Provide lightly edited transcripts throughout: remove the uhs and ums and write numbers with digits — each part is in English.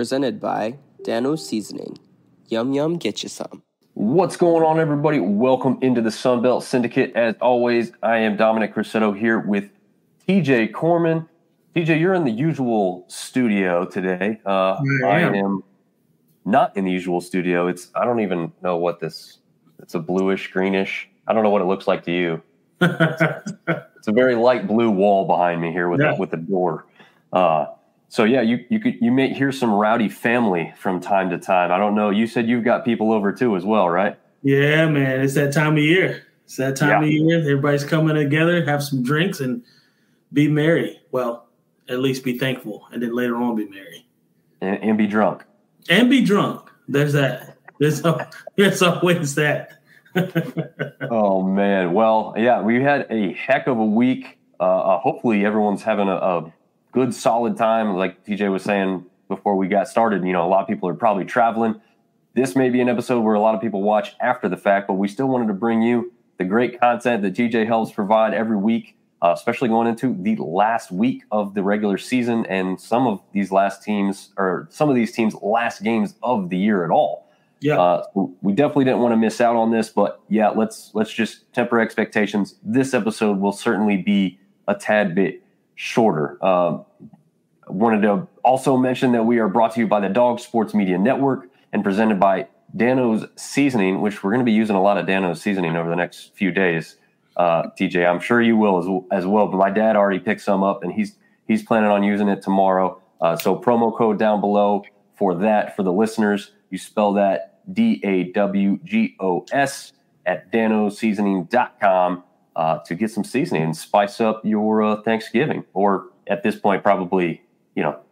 presented by Dano's Seasoning. Yum, yum, get you some. What's going on, everybody? Welcome into the Sunbelt Syndicate. As always, I am Dominic Crissetto here with TJ Corman. TJ, you're in the usual studio today. I am not in the usual studio. I don't even know what this, it's a bluish, greenish. I don't know what it looks like to you. It's a very light blue wall behind me here with the door. So yeah, you may hear some rowdy family from time to time. I don't know. You said you've got people over too as well, right? Yeah, man. It's that time of year. It's that time of year. Everybody's coming together, have some drinks, and be merry. Well, at least be thankful, and then later on be merry. And be drunk. And be drunk. There's that. There's always that. Oh, man. Well, yeah, we had a heck of a week. Hopefully everyone's having a good, solid time. Like TJ was saying before we got started, a lot of people are probably traveling. This may be an episode where a lot of people watch after the fact, but we still wanted to bring you the great content that TJ helps provide every week, especially going into the last week of the regular season and some of these teams' last games of the year at all. Yeah, we definitely didn't want to miss out on this, but yeah, let's just temper expectations. This episode will certainly be a tad bit shorter. Wanted to also mention that we are brought to you by the Dog Sports Media Network and presented by Dano's Seasoning, which we're going to be using a lot of Dano's Seasoning over the next few days. TJ, I'm sure you will as well, but my dad already picked some up and he's planning on using it tomorrow. So promo code down below for that for the listeners. You spell that DAWGOS at danoseasoning.com to get some seasoning and spice up your Thanksgiving, or at this point, probably,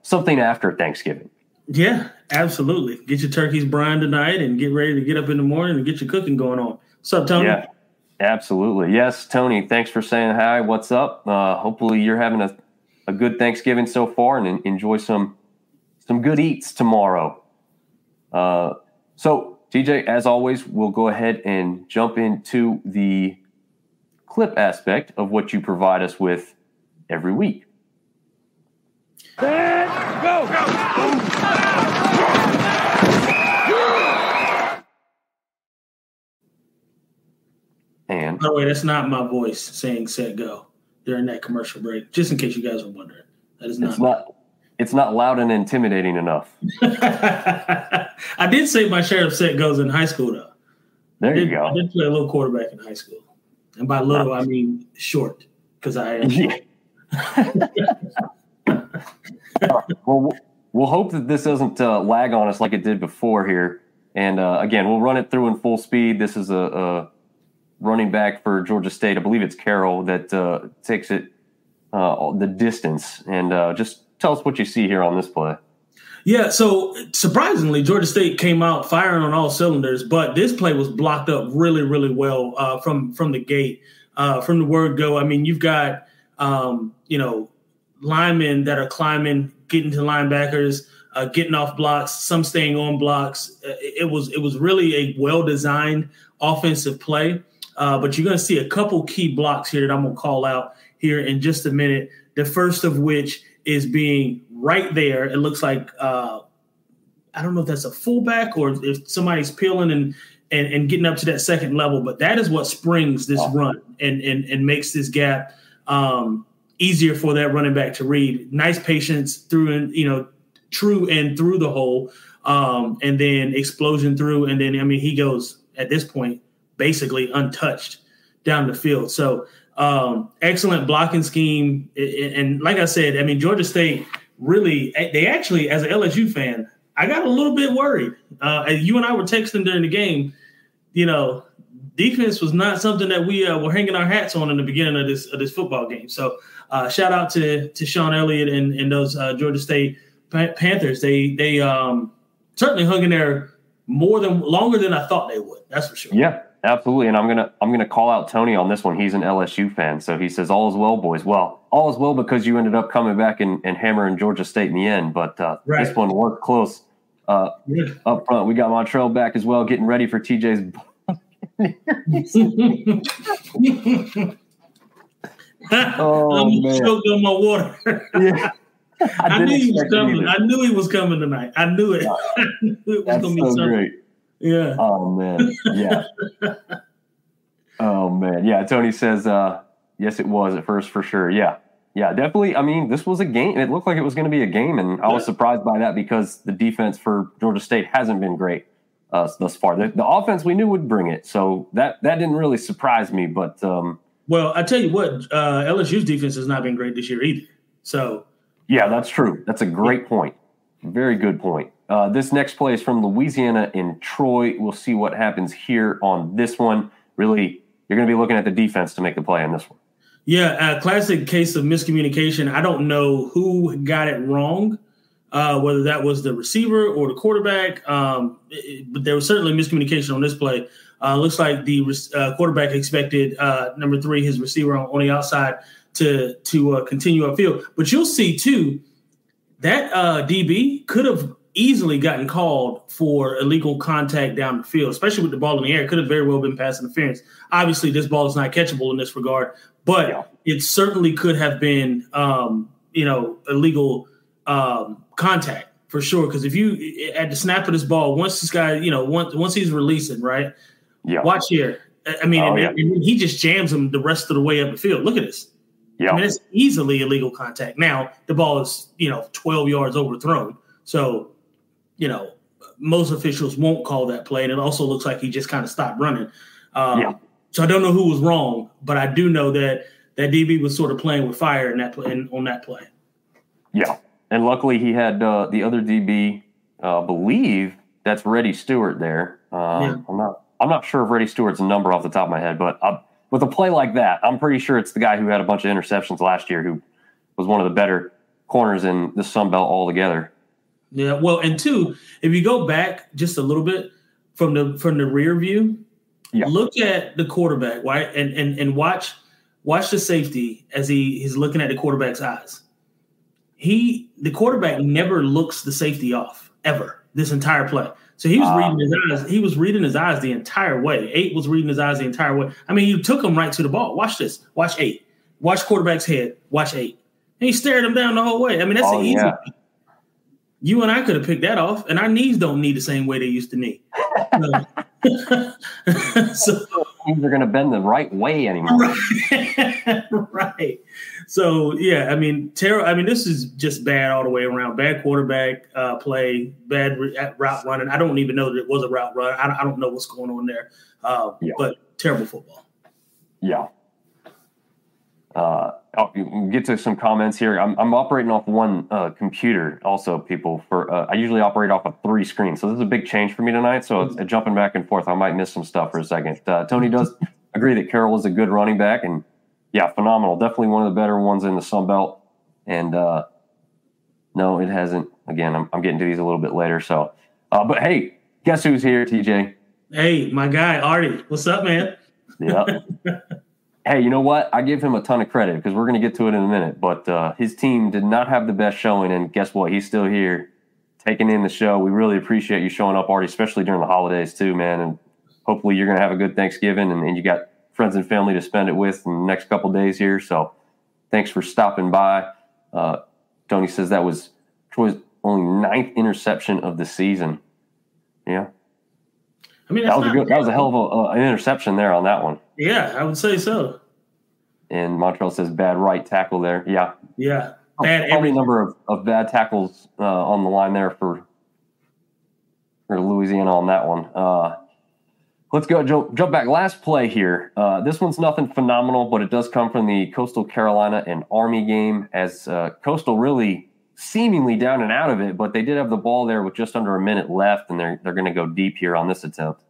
something after Thanksgiving. Yeah, absolutely. Get your turkeys brined tonight and get ready to get up in the morning and get your cooking going on. What's up, Tony? Yeah, absolutely. Yes, Tony, thanks for saying hi. What's up? Hopefully you're having a good Thanksgiving so far and enjoy some good eats tomorrow. So, TJ, as always, we'll go ahead and jump into the clip aspect of what you provide us with every week. And go! And by the way, that's not my voice saying "set go" during that commercial break. Just in case you guys were wondering, that is not. It's not loud and intimidating enough. I did say my share of set goes in high school, though. There you go. I did play a little quarterback in high school. And by little, I mean short, because I am short. Well, we'll hope that this doesn't lag on us like it did before here. And, again, we'll run it through in full speed. This is a running back for Georgia State. I believe it's Carroll that takes it the distance. And just tell us what you see here on this play. Yeah, so surprisingly, Georgia State came out firing on all cylinders, but this play was blocked up really, really well from the gate, from the word go. I mean, you've got, linemen that are climbing, getting to linebackers, getting off blocks, some staying on blocks. It was really a well-designed offensive play, but you're going to see a couple key blocks here that I'm going to call out here in just a minute. The first of which is being right there. It looks like I don't know if that's a fullback or if somebody's peeling and getting up to that second level, but that is what springs this run and makes this gap easier for that running back to read. Nice patience through and true and through the hole, and then explosion through, and then he goes at this point basically untouched down the field. So. Excellent blocking scheme. And like I said, Georgia State really, they actually, as an LSU fan, I got a little bit worried. You and I were texting during the game, defense was not something that we were hanging our hats on in the beginning of this football game. So shout out to Sean Elliott and those Georgia State Panthers. They certainly hung in there longer than I thought they would. That's for sure. Yeah. Absolutely, and I'm gonna call out Tony on this one. He's an LSU fan, so he says all is well, boys. Well, all is well because you ended up coming back and hammering Georgia State in the end. But This one worked close up front. We got Montreal back as well, getting ready for TJ's. I'm choked on my water. Yeah. I knew he was coming. I knew he was coming tonight. I knew it. I knew it was going to be something. Great. Yeah. Oh man. Yeah. Oh man. Yeah. Tony says, yes, it was at first for sure. Yeah. Yeah, definitely. I mean, this was a game. It looked like it was going to be a game, and I was surprised by that because the defense for Georgia State hasn't been great thus far. The offense we knew would bring it, so that didn't really surprise me. But well, I tell you what, LSU's defense has not been great this year either. So yeah, that's true. That's a great point. Very good point. This next play is from Louisiana in Troy. We'll see what happens here on this one. Really, you're going to be looking at the defense to make the play on this one. Yeah, a classic case of miscommunication. I don't know who got it wrong, whether that was the receiver or the quarterback, but there was certainly miscommunication on this play. Looks like the quarterback expected number 3, his receiver on the outside, to continue upfield. But you'll see, too, that DB could have easily gotten called for illegal contact down the field, especially with the ball in the air. It could have very well been pass interference. Obviously, this ball is not catchable in this regard, but it certainly could have been, illegal contact for sure. Because if you at the snap of this ball, once this guy, once he's releasing, right? Yeah. Watch here. I mean, and he just jams him the rest of the way up the field. Look at this. Yeah. I mean, it's easily illegal contact. Now the ball is 12 yards overthrown, so most officials won't call that play, and it also looks like he just kind of stopped running. So I don't know who was wrong, but I do know that DB was sort of playing with fire in that on that play. Yeah, and luckily he had the other DB. Believe that's Reddy Stewart there. I'm not sure if Reddy Stewart's a number off the top of my head, but with a play like that, I'm pretty sure it's the guy who had a bunch of interceptions last year, who was one of the better corners in the Sun Belt altogether. Yeah, well, and 2, if you go back just a little bit from the rear view, look at the quarterback, right, and watch the safety as he's looking at the quarterback's eyes. The quarterback never looks the safety off ever this entire play. So he was reading his eyes. He was reading his eyes the entire way. 8 was reading his eyes the entire way. I mean, he took him right to the ball. Watch this. Watch 8. Watch quarterback's head. Watch 8. And he stared him down the whole way. I mean, that's easy. Yeah. You and I could have picked that off, and our knees don't knee the same way they used to knee. So they're going to bend the right way anymore. Right. So yeah, I mean, this is just bad all the way around. Bad quarterback play, bad route running. I don't even know that it was a route run. I don't know what's going on there. But terrible football. Yeah. I'll get to some comments here. I'm operating off one computer also, people. I usually operate off of 3 screens. So this is a big change for me tonight. So jumping back and forth, I might miss some stuff for a second. Tony does agree that Carroll is a good running back. And, yeah, phenomenal. Definitely one of the better ones in the Sun Belt. And, no, it hasn't. Again, I'm getting to these a little bit later. So, but, hey, guess who's here, TJ? Hey, my guy, Artie. What's up, man? Yeah. Hey, you know what? I give him a ton of credit because we're going to get to it in a minute. But his team did not have the best showing, and guess what? He's still here taking in the show. We really appreciate you showing up, Artie, especially during the holidays too, man. And hopefully you're going to have a good Thanksgiving, and you got friends and family to spend it with in the next couple days here. So thanks for stopping by. Tony says that was Troy's only 9th interception of the season. Yeah. I mean, that was a hell of an interception there on that one. Yeah, I would say so. And Montreal says bad right tackle there. Yeah. Yeah. Probably a number of bad tackles on the line there for Louisiana on that one. Let's go jump back. Last play here. This one's nothing phenomenal, but it does come from the Coastal Carolina and Army game, as Coastal really seemingly down and out of it, but they did have the ball there with just under a minute left, and they're going to go deep here on this attempt.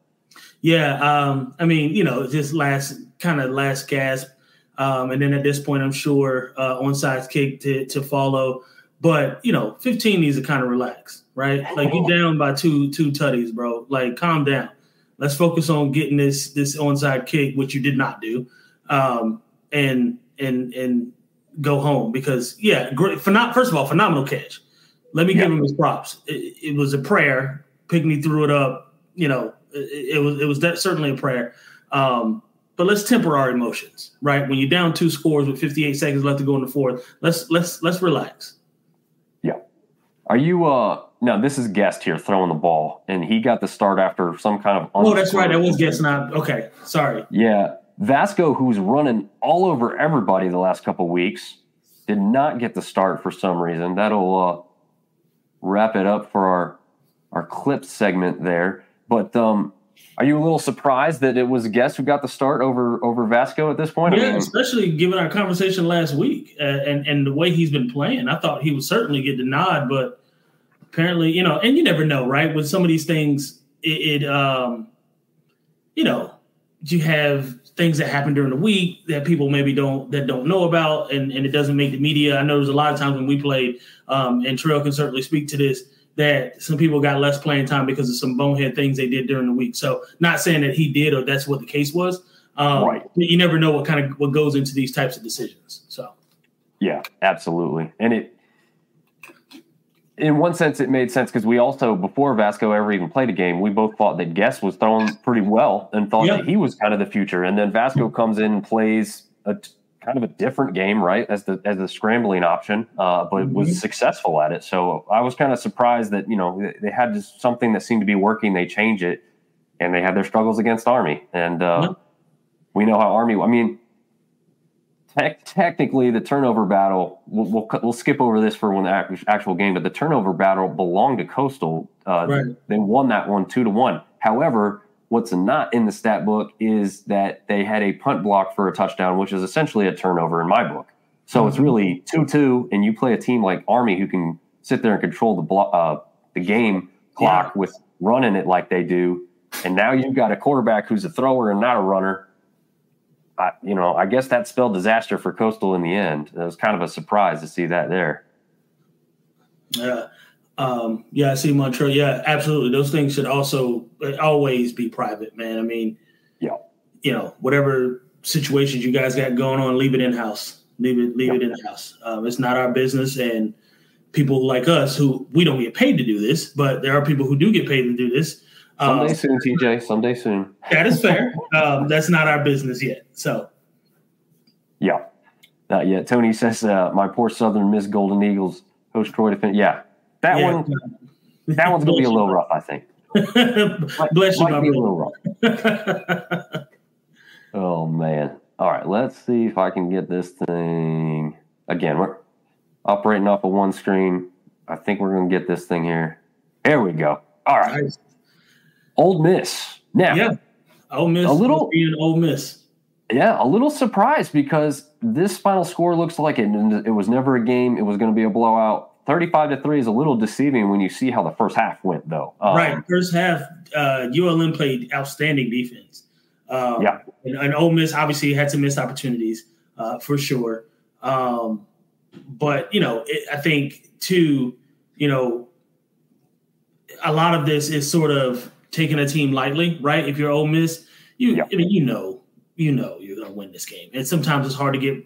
Yeah, I mean, just last gasp, and then at this point, I'm sure onside kick to follow. But 15 needs to kind of relax, right? Like, you're down by two tutties, bro. Like, calm down. Let's focus on getting this onside kick, which you did not do, and go home, because great. First of all, phenomenal catch. Let me give him his props. It was a prayer. Pickney threw it up. It was certainly a prayer. But let's temper our emotions, right? When you're down 2 scores with 58 seconds left to go in the fourth, let's relax. Are you no, this is Guest here throwing the ball, and he got the start after some kind of Oh, that's right. That was Guest not okay. Sorry. Yeah. Vasco, who's running all over everybody the last couple of weeks, did not get the start for some reason. That'll wrap it up for our clip segment there. But are you a little surprised that it was Guest who got the start over Vasco at this point? Yeah, especially given our conversation last week and the way he's been playing. I thought he would certainly get the nod, but apparently, and you never know, right? With some of these things, you have things that happen during the week that people maybe don't know about, and it doesn't make the media. I know there's a lot of times when we played, and Trail can certainly speak to this, that some people got less playing time because of some bonehead things they did during the week. So not saying that he did or that's what the case was. Right. You never know what goes into these types of decisions. So yeah, absolutely. And in one sense, it made sense because we also, before Vasco ever even played a game, we both thought that Guest was throwing pretty well and thought that he was kind of the future. And then Vasco comes in and plays kind of a different game, right, as the scrambling option, but was successful at it. So I was kind of surprised that, they had just something that seemed to be working. They change it, and they had their struggles against Army. And we know how Army, technically the turnover battle, we'll skip over this for when the actual game, but the turnover battle belonged to Coastal. They won that one 2-1. However, what's not in the stat book is that they had a punt block for a touchdown, which is essentially a turnover in my book. So it's really 2-2, and you play a team like Army who can sit there and control the game clock with running it like they do, and now you've got a quarterback who's a thrower and not a runner. I guess that spelled disaster for Coastal in the end. It was kind of a surprise to see that there. I see Montreal. Yeah, absolutely. Those things should also always be private, man. I mean, whatever situations you guys got going on, leave it in-house. Leave it in-house. It's not our business. And people like us who we don't get paid to do this, but there are people who do get paid to do this. Someday soon, TJ. Someday soon. That is fair. That's not our business yet. So. Yeah, not yet. Tony says, my poor Southern Miss Golden Eagles host Troy defense. Yeah. That one's going to be a little rough, I think. Bless you, might be a little rough. Oh, man. All right, let's see if I can get this thing. Again, we're operating off of one screen. I think we're going to get this thing here. There we go. All right. Nice. Ole Miss. Now, Ole Miss being Ole Miss. Yeah, a little surprised because this final score looks like it was never a game. It was going to be a blowout. 35-3 is a little deceiving when you see how the first half went, though. Right. First half, ULM played outstanding defense. And Ole Miss obviously had some missed opportunities for sure. But, I think, too, a lot of this is sort of taking a team lightly, right? If you're Ole Miss, you know you're going to win this game. And sometimes it's hard to get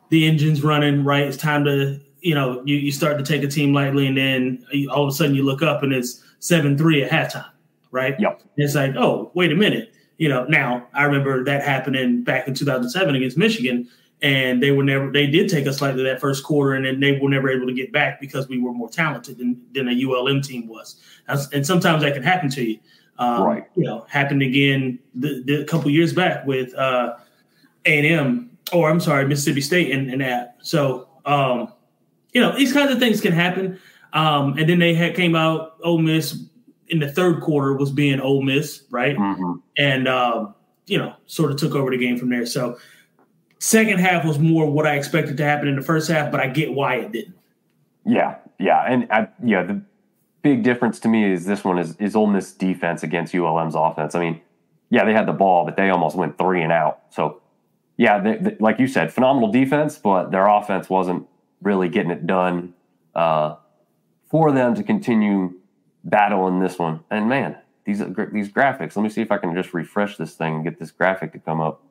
the engines running, right? It's time to – you start to take a team lightly, and then all of a sudden you look up and it's 7-3 at halftime, right? Yep. And it's like, oh, wait a minute. Now I remember that happening back in 2007 against Michigan, and they did take us slightly that first quarter, and then they were never able to get back because we were more talented than a ULM team was. And sometimes that can happen to you. Right. Happened again a couple years back with A&M, Mississippi State and that. So, these kinds of things can happen. And then they came out, Ole Miss in the third quarter was being Ole Miss, right? Mm-hmm. And, sort of took over the game from there. So second half was more what I expected to happen in the first half, but I get why it didn't. Yeah. And the big difference to me is this one is Ole Miss defense against ULM's offense. I mean, they had the ball, but they almost went 3 and out. So, they, like you said, phenomenal defense, but their offense wasn't really getting it done for them to continue battling this one. And, man, these graphics, let me see if I can just refresh this thing and get this graphic to come up.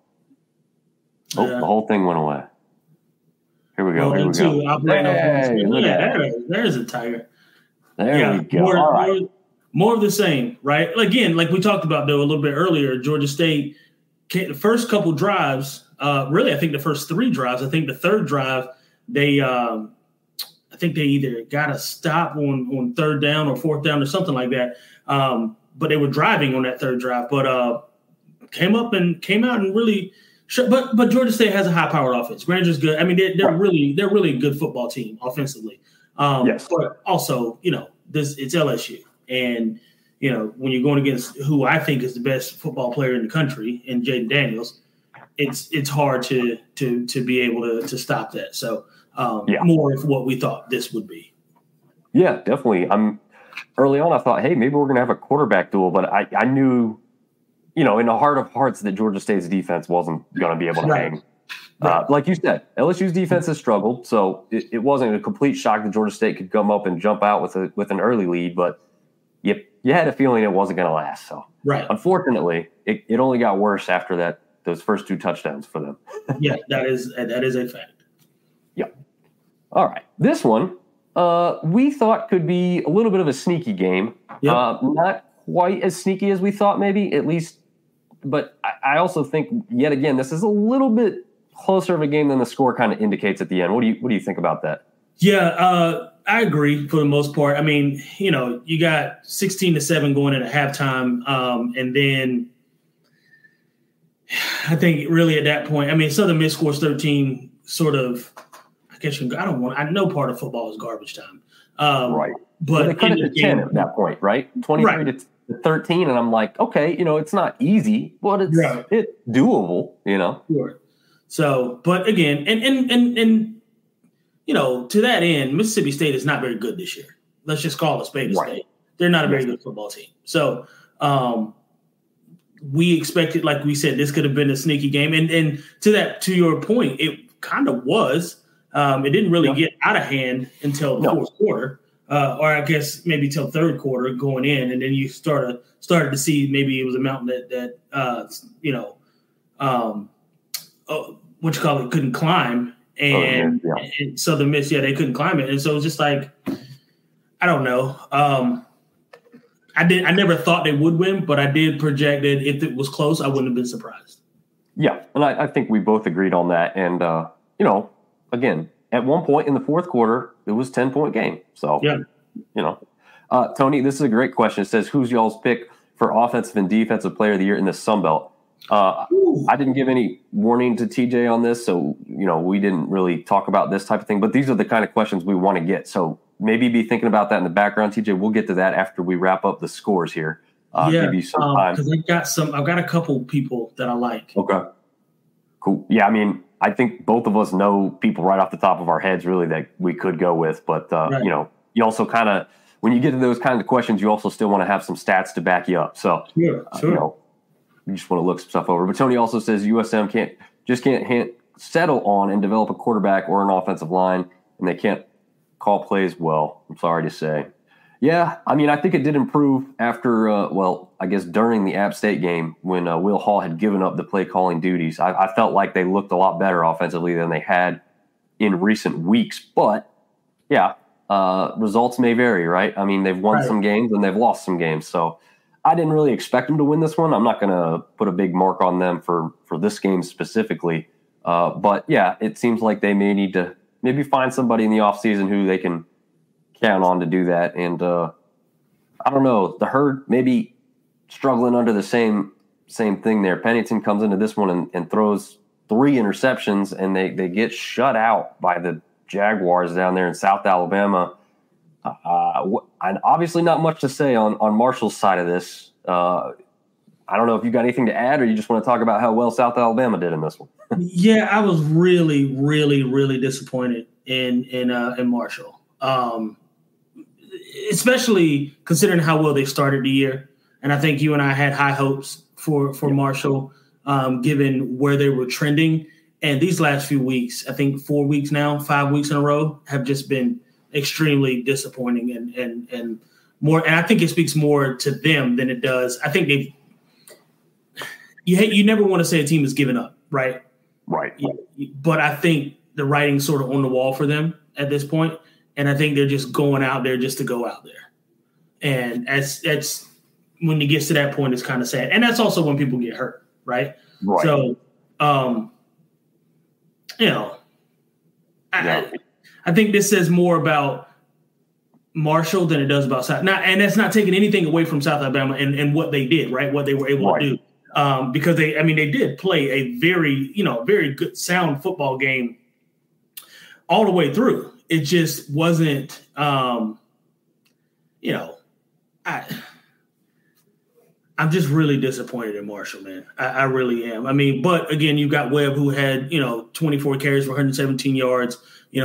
Oh, the whole thing went away. Here we go. Hey, look at that. There's a tiger. There we go. More of the same, right? Again, like we talked about, though, a little bit earlier, Georgia State, the first couple drives, really, I think the first 3 drives, I think the third drive, they I think they either got a stop on third down or fourth down or something like that. But they were driving on that third drive, but came out and really. But Georgia State has a high-powered offense. Granger's good. I mean, they're really a good football team offensively. Yes. But also, it's LSU, and when you're going against who I think is the best football player in the country, in Jaden Daniels, it's hard to be able to stop that. So more of what we thought this would be. Yeah, definitely. Early on, I thought, hey, maybe we're going to have a quarterback duel, but I knew, in the heart of hearts, that Georgia State's defense wasn't going to be able to hang. Like you said, LSU's defense has struggled, so it wasn't a complete shock that Georgia State could come up and jump out with an early lead, but you had a feeling it wasn't going to last. So, unfortunately, it only got worse after those first 2 touchdowns for them. Yeah, that is a fact. Yeah. All right. This one we thought could be a little bit of a sneaky game. Yep. Not quite as sneaky as we thought, maybe, at least. But I also think, yet again, this is a little bit closer of a game than the score kind of indicates at the end. What do you think about that? Yeah, I agree for the most part. I mean, you got 16-7 going in at halftime, and then I think really at that point, I mean, Southern Miss scores 13. Sort of, I know part of football is garbage time, right? But they cut it to 10 at that point, right? 23 to 13, and I'm like, okay, it's not easy, but it's doable, Sure. So, but again, and to that end, Mississippi State is not very good this year. Let's just call it spade a spade. They're not a very good football team. So, we expected, like we said, this could have been a sneaky game, and to your point, it kind of was. It didn't really get out of hand until the fourth quarter. Or I guess maybe till third quarter going in, and then you started to see maybe it was a mountain that what you call it, couldn't climb, and Southern Miss, they couldn't climb it, and so it was just like, I don't know. I never thought they would win, but I did project that if it was close, I wouldn't have been surprised. Yeah, and I think we both agreed on that, and again, at one point in the fourth quarter, it was a 10-point game. So, Tony, this is a great question. It says, who's y'all's pick for offensive and defensive player of the year in the Sun Belt? I didn't give any warning to TJ on this, so, we didn't really talk about this type of thing. But these are the kind of questions we want to get. So maybe be thinking about that in the background, TJ. We'll get to that after we wrap up the scores here. Give you some time. Because I've got a couple people that I like. Okay. Cool. Yeah, I mean, I think both of us know people right off the top of our heads, really, that we could go with. But, you also kind of, when you get to those kinds of questions, you also still want to have some stats to back you up. So, sure. You just want to look some stuff over. But Tony also says USM can't settle on and develop a quarterback or an offensive line, and they can't call plays well, I'm sorry to say. Yeah, I mean, I think it did improve after, I guess during the App State game when Will Hall had given up the play calling duties. I felt like they looked a lot better offensively than they had in recent weeks. But, results may vary, right? I mean, they've won some games and they've lost some games. So I didn't really expect them to win this one. I'm not going to put a big mark on them for this game specifically. But, it seems like they may need to maybe find somebody in the offseason who they can count on to do that. And I don't know, the Herd maybe struggling under the same thing there. Pennington comes into this one and throws 3 interceptions, and they get shut out by the Jaguars down there in South Alabama. And obviously not much to say on Marshall's side of this. I don't know if you got anything to add, or you just want to talk about how well South Alabama did in this one. Yeah, I was really, really, really disappointed in Marshall. Especially considering how well they started the year. And I think you and I had high hopes for Marshall, given where they were trending. And these last few weeks, I think 5 weeks in a row, have just been extremely disappointing and more. And I think it speaks more to them than it does. I think you never want to say a team has given up, right? Right. But I think the writing's sort of on the wall for them at this point. And I think they're just going out there just to go out there. And that's when it gets to that point, it's kind of sad. And that's also when people get hurt, right? Right. So, I think this says more about Marshall than it does about South. Now, and that's not taking anything away from South Alabama and what they did, right? What they were able to do. Because they did play a very good, sound football game all the way through. It just wasn't, I'm just really disappointed in Marshall, man. I really am. I mean, but again, you've got Webb who had, 24 carries for 117 yards,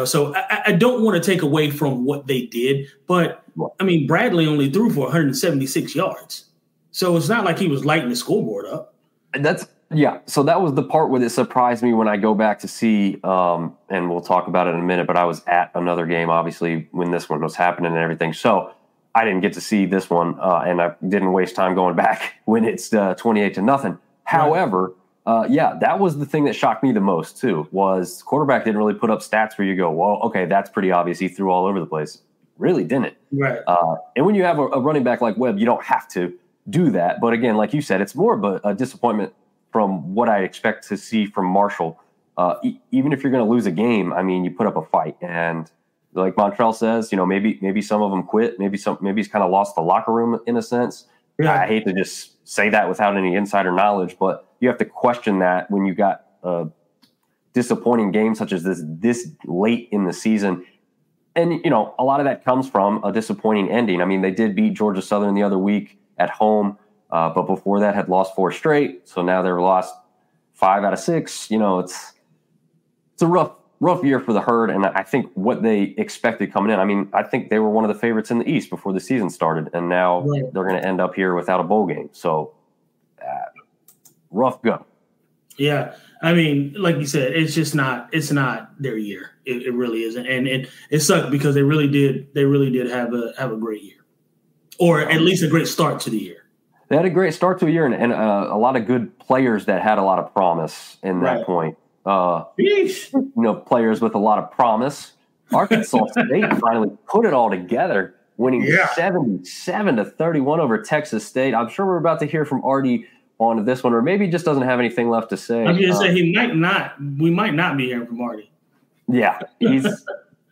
so I don't want to take away from what they did, but I mean, Bradley only threw for 176 yards. So it's not like he was lighting the scoreboard up. So that was the part where it surprised me when I go back to see, and we'll talk about it in a minute, but I was at another game, obviously, when this one was happening and everything. So I didn't get to see this one, and I didn't waste time going back when it's 28-0. However, that was the thing that shocked me the most, too, was the quarterback didn't really put up stats where you go, well, okay, that's pretty obvious. He threw all over the place. Really didn't. Right. And when you have a running back like Webb, you don't have to do that. But again, like you said, it's more of a disappointment from what I expect to see from Marshall. Even if you're going to lose a game, I mean, you put up a fight. And like Montrell says, maybe some of them quit. Maybe he's kind of lost the locker room in a sense. Yeah. I hate to just say that without any insider knowledge, but you have to question that when you got a disappointing game such as this late in the season. And, a lot of that comes from a disappointing ending. I mean, they did beat Georgia Southern the other week at home, but before that had lost 4 straight. So now they're lost 5 out of 6. It's a rough year for the Herd. And I think what they expected coming in, I mean, I think they were one of the favorites in the East before the season started. And now they're going to end up here without a bowl game. So rough go. Yeah. I mean, like you said, it's not their year. It really isn't. And it sucked because they really did have a great year, or at least a great start to the year. They had a great start to a year and a lot of good players that had a lot of promise in that point. Players with a lot of promise. Arkansas State finally put it all together, winning 77-31 over Texas State. I'm sure we're about to hear from Artie on this one, or maybe he just doesn't have anything left to say. I was going to say we might not be hearing from Artie. Yeah, he's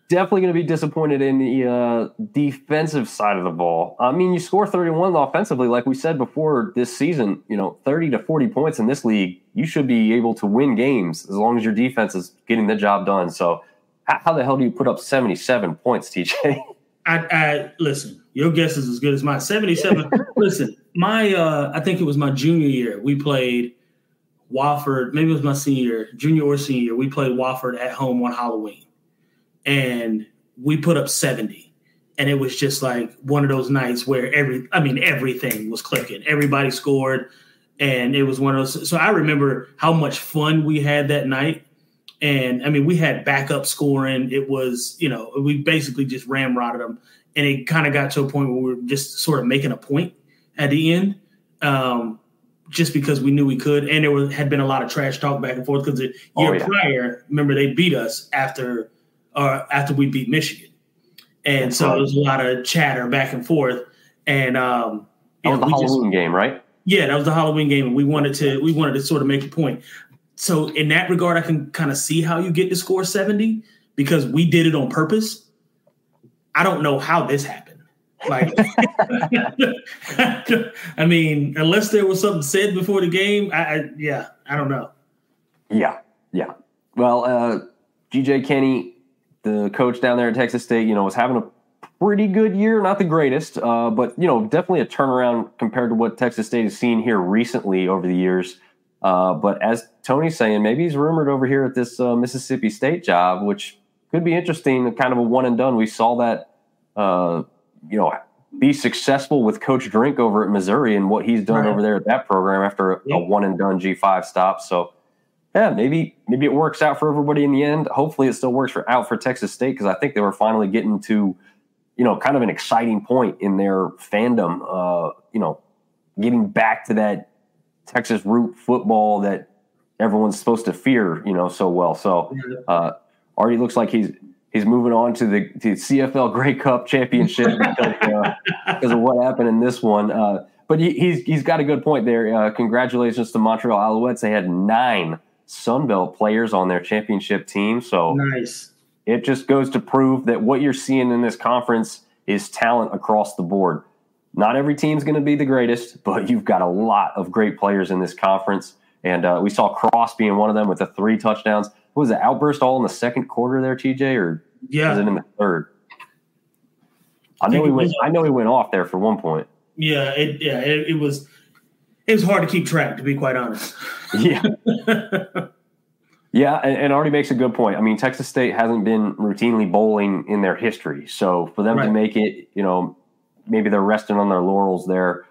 definitely going to be disappointed in the defensive side of the ball. I mean, you score 31 offensively, like we said before this season, 30 to 40 points in this league, you should be able to win games as long as your defense is getting the job done. So how the hell do you put up 77 points, TJ? I listen, your guess is as good as mine. 77. Listen, I think it was my junior year. We played Wofford. Maybe it was my junior or senior year. We played Wofford at home on Halloween. And we put up 70. And it was just like one of those nights where everything was clicking. Everybody scored. And it was one of those. So I remember how much fun we had that night. And I mean, we had backup scoring. It was, we basically just ramrodded them. And it kind of got to a point where we were just sort of making a point at the end, just because we knew we could. And there had been a lot of trash talk back and forth because the year prior, remember, they beat us after we beat Michigan. And so there was a lot of chatter back and forth. And that was the Halloween game, right? Yeah, that was the Halloween game. And we wanted to sort of make a point. So in that regard, I can kind of see how you get to score 70 because we did it on purpose. I don't know how this happened. Like, I mean, unless there was something said before the game, I don't know. Yeah. Well, GJ Kenny, the coach down there at Texas State, was having a pretty good year. Not the greatest, but, definitely a turnaround compared to what Texas State has seen here recently over the years. But as Tony's saying, maybe he's rumored over here at this Mississippi State job, which could be interesting, kind of a one and done. We saw that, be successful with Coach Drink over at Missouri and what he's done over there at that program after a one and done G5 stop. So, yeah, maybe it works out for everybody in the end. Hopefully it still works out for Texas State because I think they were finally getting to, kind of an exciting point in their fandom, getting back to that Texas root football that everyone's supposed to fear, so well. So already looks like he's moving on to the CFL Grey Cup championship because of what happened in this one. But he's got a good point there. Congratulations to Montreal Alouettes. They had 9 Sun Belt players on their championship team. So nice. it just goes to prove that what you're seeing in this conference is talent across the board. Not every team's going to be the greatest, but you've got a lot of great players in this conference. And we saw Cross being one of them with the 3 touchdowns. What was it, outburst all in the second quarter there, TJ, or was it in the third? I know he went off there for one point. Yeah, it was hard to keep track, to be quite honest. Yeah. Yeah, and Artie makes a good point. I mean, Texas State hasn't been routinely bowling in their history. So for them to make it, maybe they're resting on their laurels there.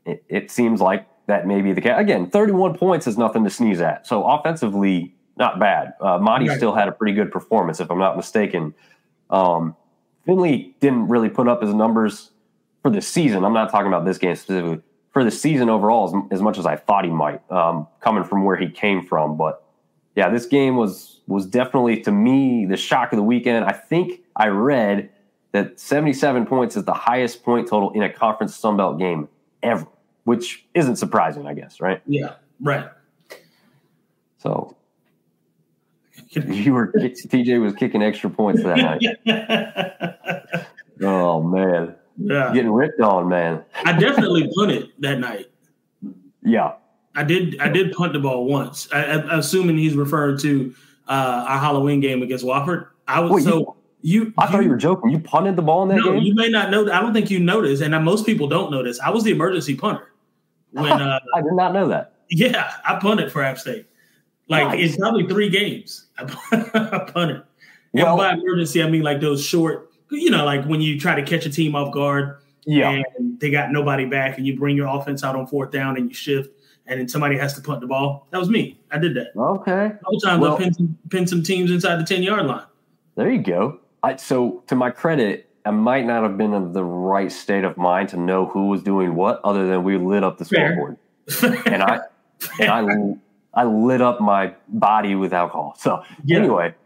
It seems like that may be the case. Again, 31 points is nothing to sneeze at. So offensively, not bad. Monty still had a pretty good performance, if I'm not mistaken. Finley didn't really put up his numbers for the season. I'm not talking about this game specifically. For the season overall, as much as I thought he might, coming from where he came from. But, yeah, this game was definitely, to me, the shock of the weekend. I think I read that 77 points is the highest point total in a conference Sunbelt game ever, which isn't surprising, I guess, right? Yeah, right. So TJ was kicking extra points that night. Oh, man. Yeah. Getting ripped on, man. I definitely punted that night. Yeah. I did punt the ball once. I'm assuming he's referring to our Halloween game against Wofford. I thought you were joking. You punted the ball in that game? No, you may not know. I don't think you noticed, and most people don't notice. I was the emergency punter. When I did not know that. Yeah, I punted for App State. It's probably 3 games. I punted. And by emergency, I mean like those short, like when you try to catch a team off guard and they got nobody back and you bring your offense out on 4th down and you shift and then somebody has to punt the ball. That was me. I did that. Okay. A couple times I pinned some teams inside the 10-yard line. There you go. So to my credit, I might not have been in the right state of mind to know who was doing what other than we lit up the scoreboard. And I lit up my body with alcohol. So anyway,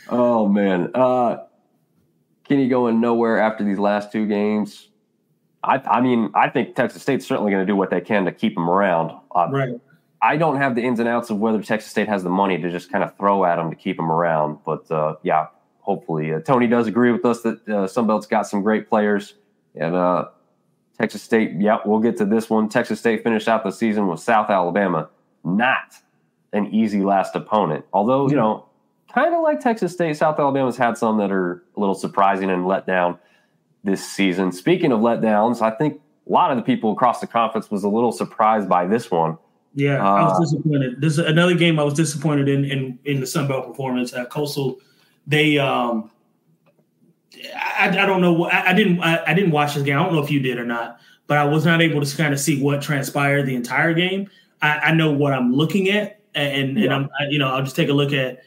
oh man, Kenny going nowhere after these last 2 games. I think Texas State's certainly going to do what they can to keep him around. Right. I don't have the ins and outs of whether Texas State has the money to just kind of throw at him to keep him around. But hopefully, Tony does agree with us that Sunbelt's got some great players, and Texas State, we'll get to this one. Texas State finished out the season with South Alabama. Not an easy last opponent. Although, kind of like Texas State, South Alabama's had some that are a little surprising and let down this season. Speaking of letdowns, I think a lot of the people across the conference was a little surprised by this one. Yeah, I was disappointed. This is another game I was disappointed in the Sunbelt performance. Coastal, they I don't know. I didn't watch this game. I don't know if you did or not, but I was not able to kind of see what transpired the entire game. I know what I'm looking at, and I'll just take a look at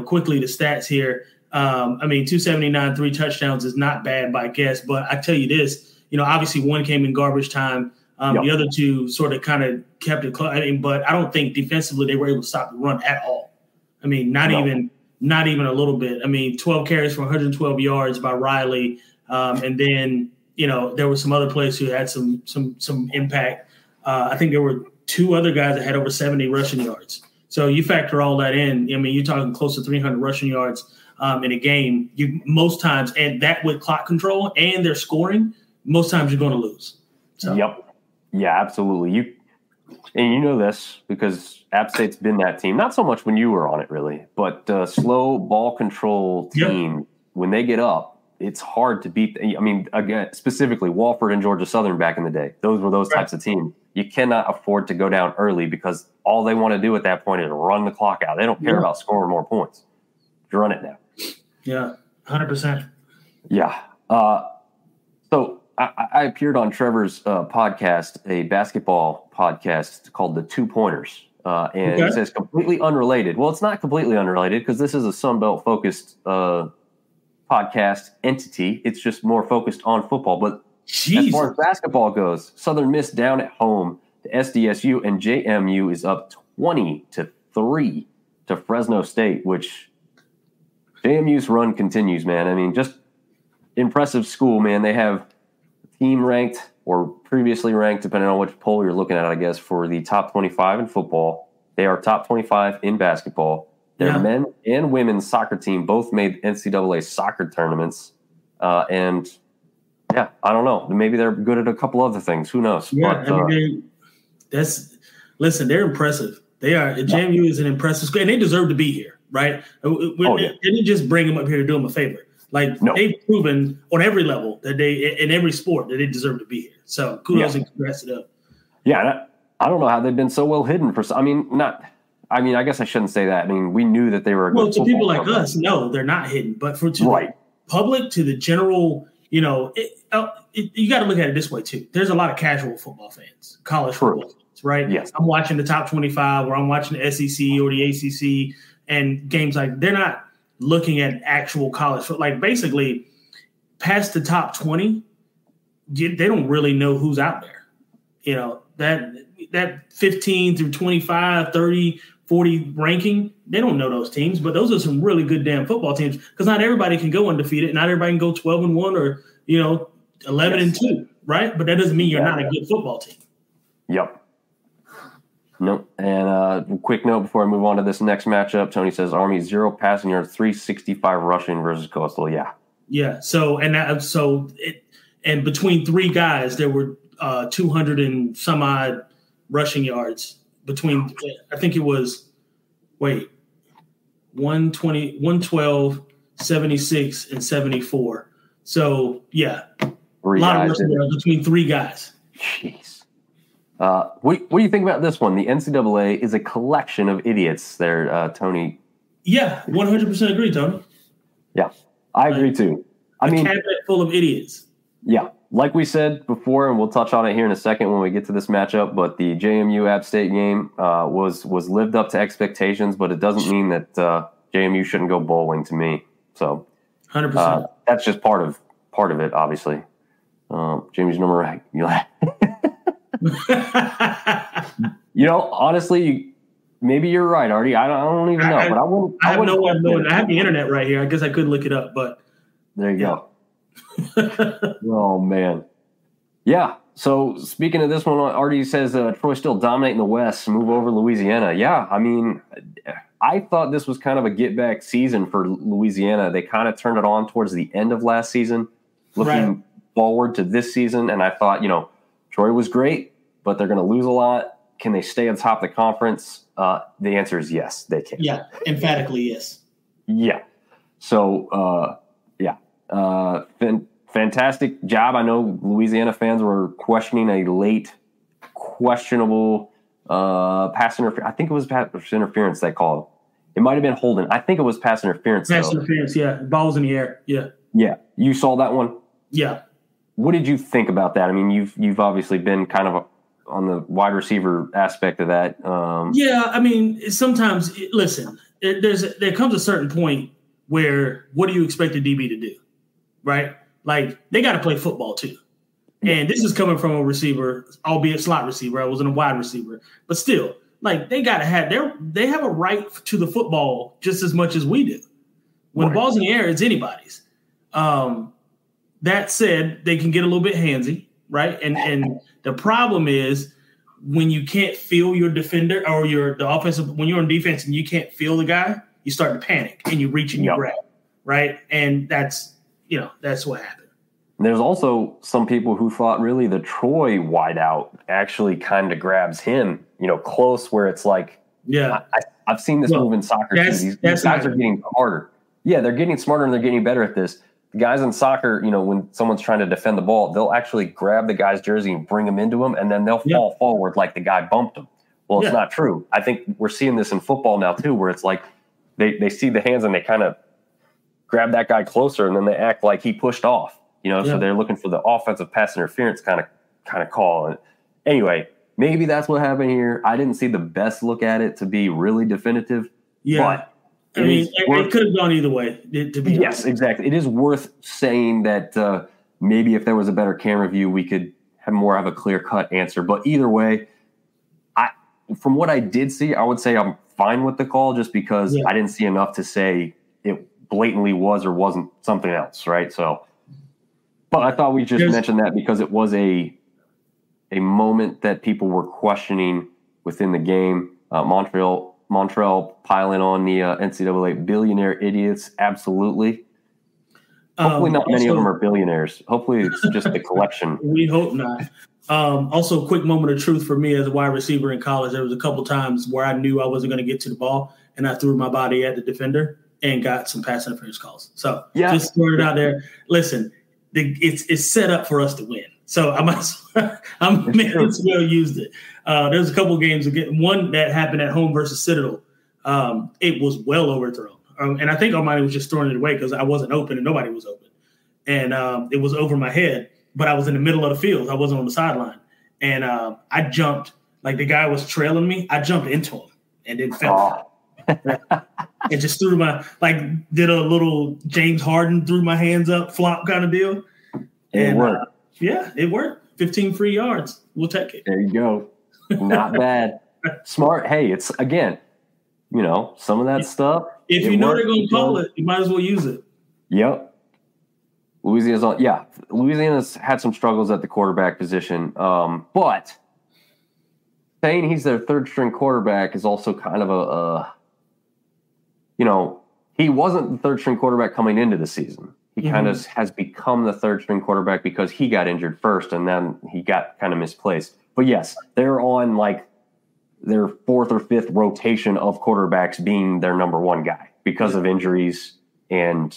quickly the stats here. 279, 3 touchdowns is not bad by guess, but I tell you this, obviously one came in garbage time. The other 2 sort of kind of kept it close. But I don't think defensively they were able to stop the run at all. Not even a little bit. 12 carries for 112 yards by Riley. And then, there were some other players who had some impact. I think there were 2 other guys that had over 70 rushing yards. So you factor all that in. You're talking close to 300 rushing yards in a game. Most times, and that with clock control and their scoring, most times you're going to lose. So. Yep. Yeah, absolutely. You know this because App State's been that team. Not so much when you were on it, really, but slow ball control team. When they get up, it's hard to beat. Again, specifically Wofford and Georgia Southern back in the day. Those were those types of teams. You cannot afford to go down early because all they want to do at that point is run the clock out. They don't care about scoring more points. Just run it now. Yeah, 100%. Yeah. So I appeared on Trevor's podcast, a basketball podcast called The 2 Pointers. And it says completely unrelated. Well, it's not completely unrelated because this is a Sunbelt focused podcast entity. It's just more focused on football. But as far as basketball goes, Southern Miss down at home to SDSU, and JMU is up 20-3 to Fresno State, which JMU's run continues, man. Just impressive school, man. They have team ranked or previously ranked, depending on which poll you're looking at, I guess, for the top 25 in football. They are top 25 in basketball. Their men and women's soccer team both made NCAA soccer tournaments. And yeah, I don't know. Maybe they're good at a couple other things. Who knows? Yeah, but, listen, they're impressive. They are. JMU is an impressive school, and they deserve to be here, right? They didn't just bring them up here to do them a favor. They've proven on every level that in every sport that they deserve to be here. So kudos and congrats to them. Yeah, I don't know how they've been so well hidden for. I guess I shouldn't say that. I mean, we knew that they were. Well, to people like us, no, they're not hidden. But the public, to the general, you got to look at it this way too. There's a lot of casual football fans, college football fans, right? Yes. I'm watching the top 25, or I'm watching the SEC or the ACC, and games they're not looking at actual college football. Basically, past the top 20, they don't really know who's out there. That 15 through 25, 30, 40 ranking, they don't know those teams, but those are some really good damn football teams, because not everybody can go undefeated. Not everybody can go 12-1 or 11-2, right? But that doesn't mean you're not a good football team. Yep. Nope. And quick note before I move on to this next matchup, Tony says Army 0 passing yards, 365 rushing versus Coastal. Yeah. Yeah. And between three guys, there were 200 and some odd rushing yards between. I think it was 120, 112, 76, and 74. So yeah, a lot of rushing yards between three guys. Jeez. What do you think about this one? The NCAA is a collection of idiots there, Tony. Yeah, 100% agree, Tony. Yeah, I agree too. A cabinet full of idiots. Yeah, like we said before, and we'll touch on it here in a second when we get to this matchup, but the JMU App State game was lived up to expectations, but it doesn't mean that JMU shouldn't go bowling to me. So 100%. That's just part of it, obviously. JMU's number honestly, maybe you're right, Artie. I don't even know, but I wouldn't. I have no way of knowing. I have the internet right here. I guess I could look it up, but there you go. Oh man, yeah. So speaking of this one, Artie says Troy still dominating the West, move over Louisiana. Yeah, I mean, I thought this was kind of a get back season for Louisiana. They kind of turned it on towards the end of last season, looking forward to this season, and I thought, Troy was great, but they're going to lose a lot. Can they stay on top of the conference? The answer is yes, they can. Yeah, emphatically yes. Yeah. So, fantastic job. I know Louisiana fans were questioning a late, questionable pass interference. I think it was pass interference they called. It might have been holding. I think it was pass interference. Pass interference, yeah. Ball was in the air, yeah. Yeah. You saw that one? Yeah. What did you think about that? I mean, you've obviously been kind of on the wide receiver aspect of that. Yeah, I mean, sometimes listen. There comes a certain point where what do you expect a DB to do, right? They got to play football too, and this is coming from a receiver, albeit slot receiver. I wasn't a wide receiver, but still, they got to have they have a right to the football just as much as we do. When the ball's in the air, it's anybody's. That said, they can get a little bit handsy, right? And the problem is when you can't feel your defender or the offensive, when you're on defense and you can't feel the guy, you start to panic and you reach and you grab, right? And that's what happened. There's also some people who thought really the Troy wideout actually kind of grabs him, close where it's I've seen this move in soccer too. These guys are getting harder. Yeah, they're getting smarter and they're getting better at this. The guys in soccer, when someone's trying to defend the ball, they'll actually grab the guy's jersey and bring him into him, and then they'll fall forward like the guy bumped him. Well, it's not true. I think we're seeing this in football now too, where it's they see the hands and they kind of grab that guy closer, and then they act like he pushed off. So they're looking for the offensive pass interference kind of call. And anyway, maybe that's what happened here. I didn't see the best look at it to be really definitive. Yeah. But it could have gone either way, to be honest. Yes, exactly. It is worth saying that maybe if there was a better camera view, we could have more of a clear-cut answer. But either way, from what I did see, I would say I'm fine with the call just because I didn't see enough to say it blatantly was or wasn't something else, right? So, but I thought we just mentioned that because it was a moment that people were questioning within the game. Montreal Montrell piling on the NCAA billionaire idiots. Absolutely. Hopefully not many of them are billionaires. Hopefully it's just the collection. We hope not. Also, quick moment of truth for me as a wide receiver in college. There was a couple times where I knew I wasn't going to get to the ball, and I threw my body at the defender and got some pass interference calls. So just throwing it out there. Listen, it's set up for us to win. So I might as well used it. There's a couple games again. One that happened at home versus Citadel. It was well overthrown. And I think Almighty was just throwing it away because I wasn't open and nobody was open. And it was over my head, but I was in the middle of the field. I wasn't on the sideline. And I jumped, like the guy was trailing me. I jumped into him and then fell. And just threw did a little James Harden, threw my hands up, flop kind of deal. And it worked. It worked. 15 free yards. We'll take it. There you go. Not bad. Smart. Hey, it's, again, some of that stuff. If you know they're going to call it, you might as well use it. Yep. Louisiana's had some struggles at the quarterback position. But saying he's their third string quarterback is also kind of he wasn't the third string quarterback coming into the season. He kind of has become the third string quarterback because he got injured first and then he got kind of misplaced. But yes, they're on their fourth or fifth rotation of quarterbacks being their number one guy because of injuries. And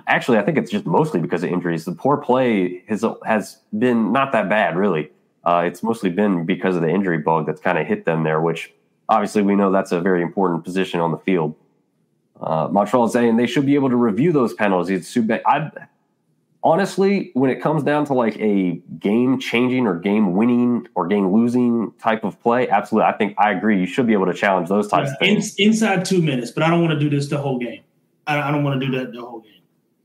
actually, I think it's just mostly because of injuries. The poor play has been not that bad, really. It's mostly been because of the injury bug that's kind of hit them there, which obviously we know that's a very important position on the field. Montreal is saying they should be able to review those penalties. Honestly, when it comes down to a game-changing or game-winning or game-losing type of play, absolutely. I agree. You should be able to challenge those types of things. Inside 2 minutes, but I don't want to do this the whole game. I don't want to do that the whole game.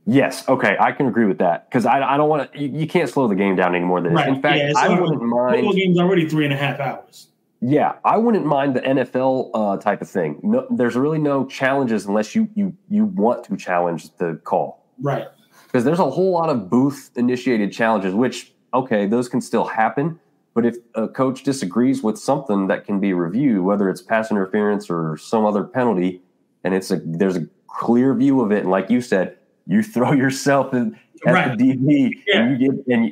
Yes, okay, I can agree with that because I don't want to. You can't slow the game down any more than this. In fact, I wouldn't mind. Football game's already 3.5 hours. Yeah, I wouldn't mind the NFL type of thing. No, there's really no challenges unless you want to challenge the call. Right. Because there's a whole lot of booth-initiated challenges, which, okay, those can still happen. But if a coach disagrees with something that can be reviewed, whether it's pass interference or some other penalty, and there's a clear view of it, and like you said, you throw yourself at the DB,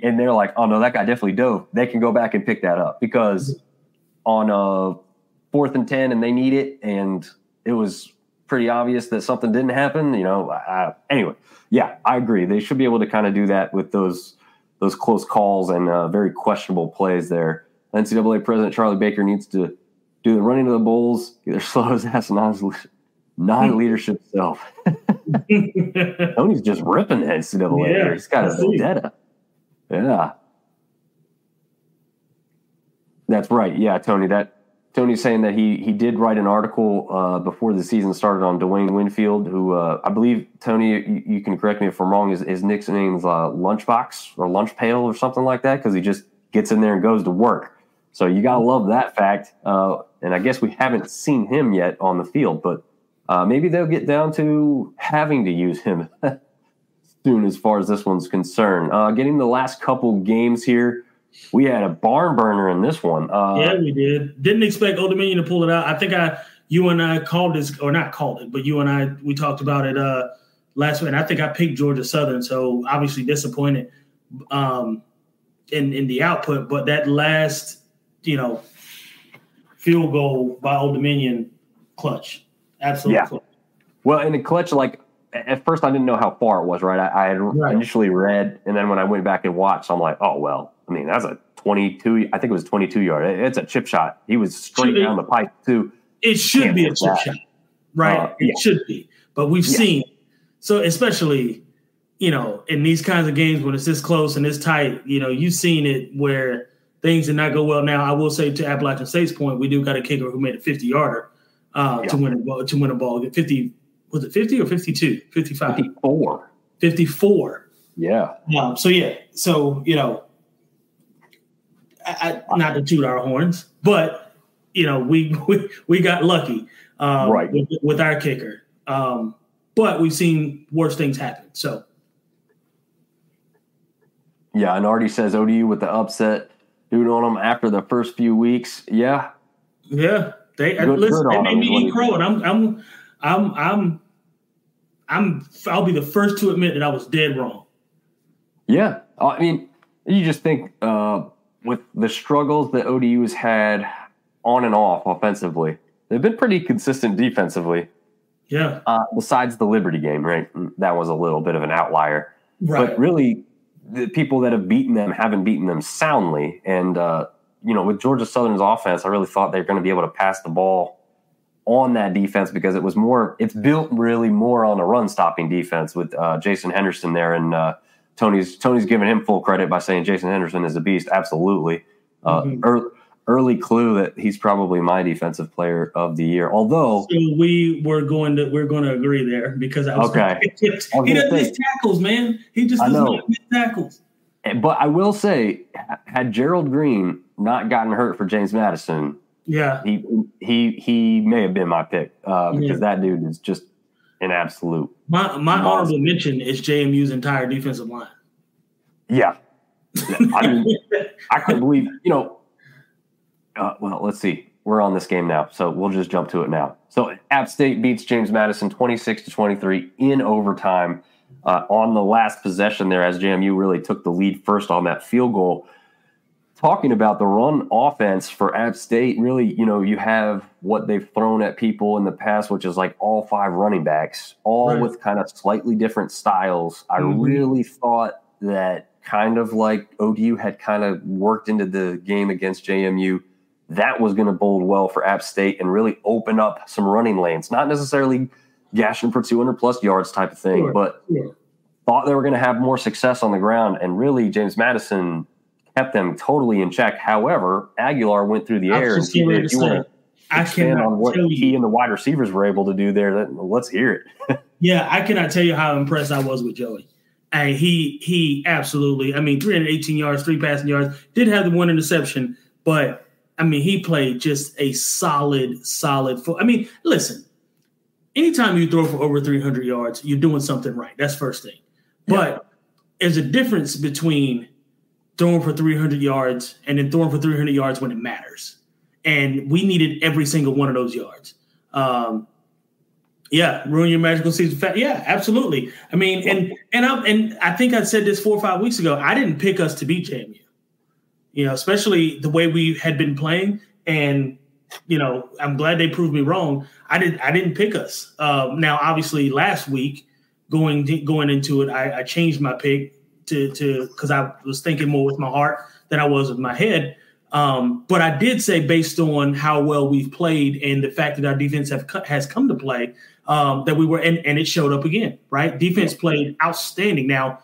and they're like, oh, no, that guy definitely dove. They can go back and pick that up because on 4th and 10 and they need it, and it was pretty obvious that something didn't happen, anyway. Yeah, I agree. They should be able to kind of do that with those close calls and very questionable plays there. NCAA President Charlie Baker needs to do the running of the bulls, either slow his ass non-leadership self. Tony's just ripping the NCAA. Yeah, he's got a vendetta. Yeah. That's right. Yeah, Tony's saying that he did write an article before the season started on Dwayne Winfield, who I believe, Tony, you can correct me if I'm wrong, his nickname's Lunchbox or Lunch Pail or something like that because he just gets in there and goes to work. So you got to love that fact. And I guess we haven't seen him yet on the field, but maybe they'll get down to having to use him soon as far as this one's concerned. Getting the last couple games here. We had a barn burner in this one. Yeah, we did. Didn't expect Old Dominion to pull it out. I think you and I called this, or not called it, but we talked about it last week. And I think I picked Georgia Southern, so obviously disappointed in the output. But that last, field goal by Old Dominion, clutch, absolutely clutch. Well, in the clutch, at first I didn't know how far it was. Right, I had initially read, and then when I went back and watched, I'm like, oh well. I mean, that's a 22. I think it was 22 yard. It's a chip shot. He was straight down the pipe too. It should be a chip shot, right? It should be. But we've seen, so especially, in these kinds of games when it's this close and this tight, you've seen it where things did not go well. Now, I will say to Appalachian State's point, we do got a kicker who made a 50-yarder to win a ball. 50, was it 50 or 52? 55. 54. 54. Yeah. So, not to toot our horns, but we got lucky with our kicker. But we've seen worse things happen. So yeah, and Artie says ODU with the upset, dude on them after the first few weeks. Yeah. They made me eat crow, and I'll be the first to admit that I was dead wrong. Yeah, I mean, you just think with the struggles that ODU has had on and off offensively, they've been pretty consistent defensively. Yeah. Besides the Liberty game, right? That was a little bit of an outlier. Right. But really, the people that have beaten them haven't beaten them soundly. And, with Georgia Southern's offense, I really thought they were going to be able to pass the ball on that defense because it's built really more on a run-stopping defense with Jason Henderson there. And Tony's giving him full credit by saying Jason Henderson is a beast. Absolutely. Early clue that he's probably my defensive player of the year. Although we're going to agree there because I was okay. He doesn't miss tackles, man. He just does not miss tackles. But I will say, had Gerald Green not gotten hurt for James Madison, yeah, he may have been my pick because that dude is just an absolute. My honorable mention is JMU's entire defensive line. Yeah, I mean, I couldn't believe well, let's see. We're on this game now, so we'll just jump to it now. So App State beats James Madison 26-23 in overtime on the last possession there as JMU really took the lead first on that field goal. Talking about the run offense for App State, really, you have what they've thrown at people in the past, which is like all 5 running backs, all with kind of slightly different styles. I really thought that kind of like ODU had kind of worked into the game against JMU, that was going to bode well for App State and really open up some running lanes. Not necessarily gashing for 200-plus yards type of thing, but thought they were going to have more success on the ground. And really, James Madison kept them totally in check. However, Aguilar went through the air. And if you want to expand on what he and the wide receivers were able to do there, let's hear it. Yeah, I cannot tell you how impressed I was with Joey. And he absolutely, 318 yards, 3 passing yards, did have the 1 interception, but he played just a solid foot. Listen, anytime you throw for over 300 yards, you're doing something right. That's first thing. But there's a difference between throwing for 300 yards and then throwing for 300 yards when it matters. And we needed every single one of those yards. Ruin your magical season. Yeah, absolutely. And I think I said this 4 or 5 weeks ago. I didn't pick us to beat JMU. Especially the way we had been playing, and I'm glad they proved me wrong. I didn't pick us. Now, obviously, last week going into it, I changed my pick to because I was thinking more with my heart than I was with my head. But I did say, based on how well we've played and the fact that our defense has come to play, that we were, and it showed up again. Right, defense played outstanding. Now,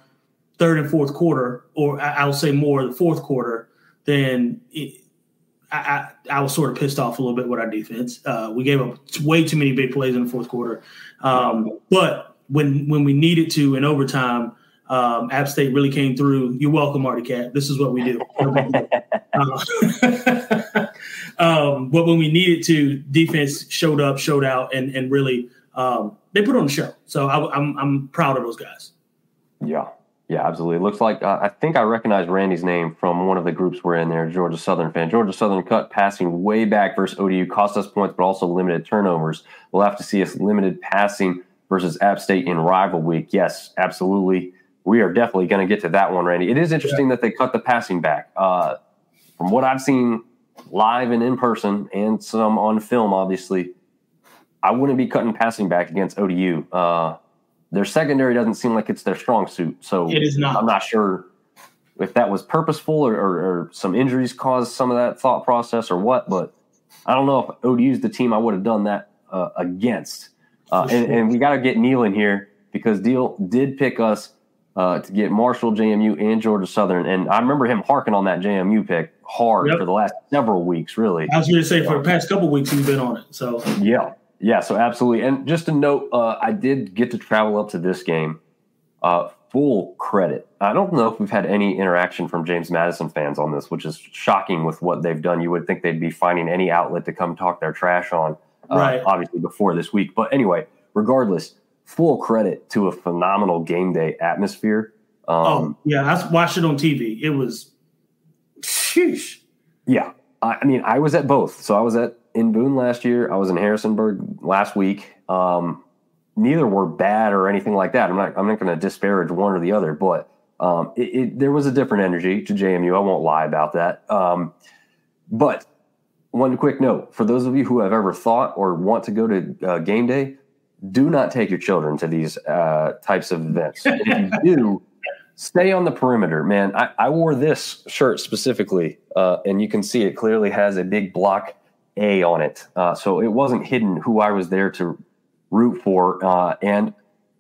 third and fourth quarter, or I'll say more the fourth quarter. Then I was sort of pissed off a little bit with our defense. We gave up way too many big plays in the fourth quarter. But when we needed to in overtime, App State really came through. You're welcome, Marty Cat. This is what we do. But when we needed to, defense showed up, showed out, and really they put on the show. So I'm proud of those guys. Yeah, absolutely. It looks like I think I recognize Randy's name from one of the groups we're in there, Georgia Southern fan. Georgia Southern cut passing way back versus ODU, cost us points, but also limited turnovers. We'll have to see us limited passing versus App State in rival week. Yes, absolutely. We are definitely going to get to that one, Randy. It is interesting that they cut the passing back. From what I've seen live and in person and some on film, obviously, I wouldn't be cutting passing back against ODU. Their secondary doesn't seem like it's their strong suit. So it is not. I'm not sure if that was purposeful or some injuries caused some of that thought process or what, but I don't know if ODU's the team I would have done that against. And we got to get Neil in here because Neil did pick us to get Marshall, JMU, and Georgia Southern. And I remember him harking on that JMU pick hard for the last several weeks, really. I was going to say for the past couple of weeks he's been on it. So Yeah, so absolutely. And just a note, I did get to travel up to this game. Full credit. I don't know if we've had any interaction from James Madison fans on this, which is shocking with what they've done. You would think they'd be finding any outlet to come talk their trash on, obviously, before this week. But anyway, regardless, full credit to a phenomenal game day atmosphere. I watched it on TV. It was sheesh. Yeah. I was at both. So I was at in Boone last year. I was in Harrisonburg last week. Neither were bad or anything like that. I'm not going to disparage one or the other, but there was a different energy to JMU. I won't lie about that. But one quick note for those of you who have ever thought or want to go to game day, do not take your children to these types of events. And if you do, stay on the perimeter, man. I wore this shirt specifically, and you can see it clearly has a big block A on it. So it wasn't hidden who I was there to root for. And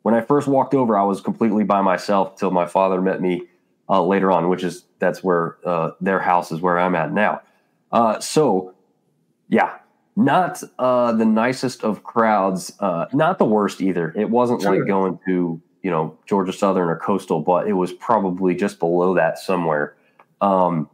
when I first walked over, I was completely by myself till my father met me later on, that's where their house is where I'm at now. So, yeah, not the nicest of crowds, not the worst either. It wasn't like going to, Georgia Southern or Coastal, but it was probably just below that somewhere. But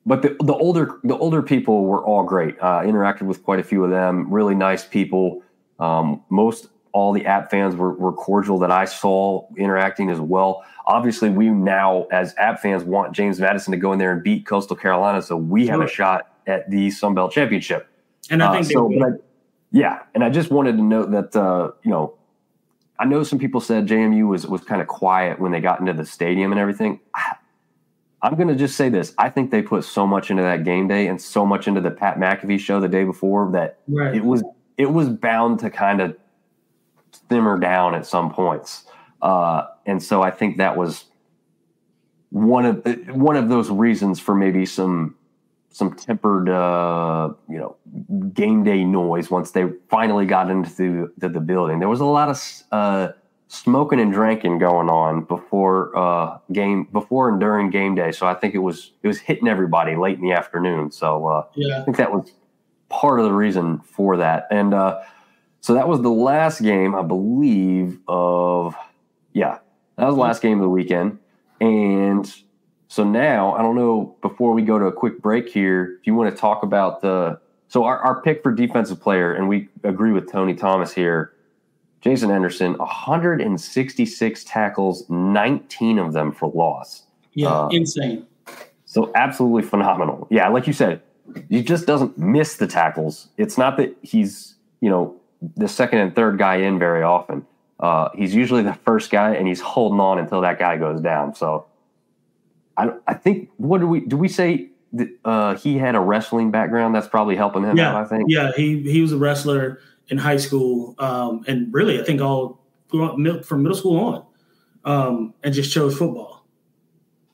the older people were all great. Interacted with quite a few of them, really nice people. All the App fans were cordial that I saw interacting as well. Obviously, we now, as App fans, want James Madison to go in there and beat Coastal Carolina, so we have a shot at the Sun Belt Championship. And I think and I just wanted to note that I know some people said JMU was kind of quiet when they got into the stadium and everything. I'm going to just say this. I think they put so much into that game day and so much into the Pat McAfee show the day before that it was bound to kind of simmer down at some points. And so I think that was one of those reasons for maybe some tempered, game day noise once they finally got into the building. There was a lot of smoking and drinking going on before and during game day. So I think it was hitting everybody late in the afternoon. So I think that was part of the reason for that. And so that was the last game, I believe, that was the last game of the weekend. And so now, I don't know, before we go to a quick break here, if you want to talk about our pick for defensive player, and we agree with Tony Thomas here, Jason Anderson, 166 tackles, 19 of them for loss. Yeah, insane. So absolutely phenomenal. Yeah, like you said, he just doesn't miss the tackles. It's not that he's, the second and third guy in very often. He's usually the first guy, and he's holding on until that guy goes down. So I think, do we say that, he had a wrestling background? That's probably helping him out, I think. Yeah, he was a wrestler in high school, and really, I think all from middle school on, and just chose football.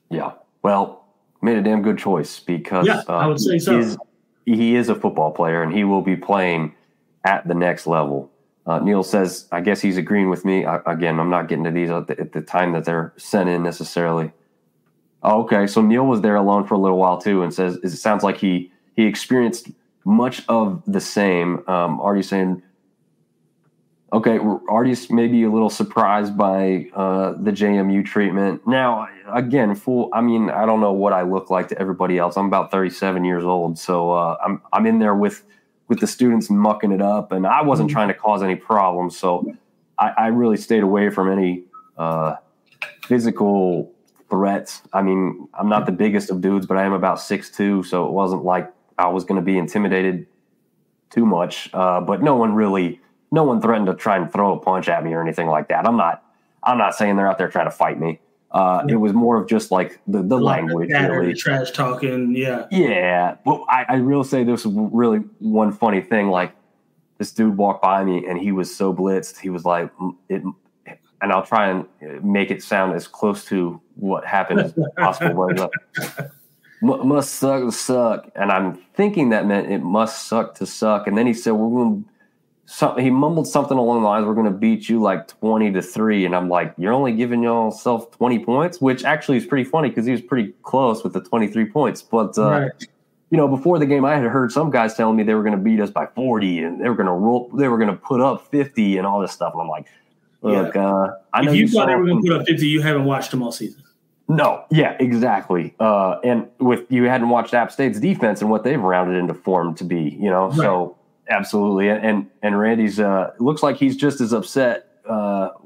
Yeah, well, made a damn good choice because I would say so. He is a football player, and he will be playing at the next level. Neil says, I guess he's agreeing with me. Again, I'm not getting to these at the time that they're sent in necessarily. Oh, okay, so Neil was there alone for a little while too, and says it sounds like he experienced much of the same. Artie's saying, okay, Artie's maybe a little surprised by the JMU treatment. Now, again, I don't know what I look like to everybody else. I'm about 37 years old, so I'm in there with the students mucking it up, and I wasn't trying to cause any problems, so I really stayed away from any physical threats. I mean, I'm not the biggest of dudes, but I am about 6'2", so it wasn't like I was going to be intimidated too much. But no one threatened to try and throw a punch at me or anything like that. I'm not saying they're out there trying to fight me. It was more of just like the language, really. Trash talking, yeah. Yeah, but I will say this was really one funny thing. Like, this dude walked by me and he was so blitzed. He was like, and I'll try and make it sound as close to what happened as possible. Must suck to suck. And I'm thinking that meant it must suck to suck. And then he said, he mumbled something along the lines, we're going to beat you like 20-3. And I'm like, you're only giving yourself 20 points, which actually is pretty funny because he was pretty close with the 23 points. But, before the game, I had heard some guys telling me they were going to beat us by 40 and they were going to put up 50 and all this stuff. And I'm like, look, I know if you thought they were going to put up 50, you haven't watched them all season. No, yeah, exactly. And you hadn't watched App State's defense and what they've rounded into form to be, right. So absolutely. And Randy's looks like he's just as upset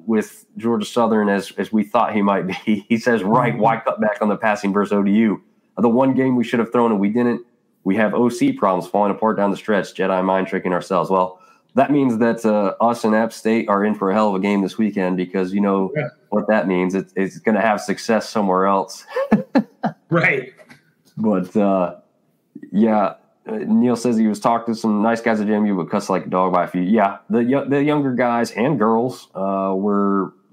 with Georgia Southern as we thought he might be. He says, right, why cut back on the passing versus ODU? The one game we should have thrown and we didn't. We have OC problems falling apart down the stretch, Jedi mind tricking ourselves. Well, that means that us and App State are in for a hell of a game this weekend because you know what that means. It's going to have success somewhere else. Right. But, Neil says he was talking to some nice guys at JMU, but cussed like a dog by a few. Yeah, the younger guys and girls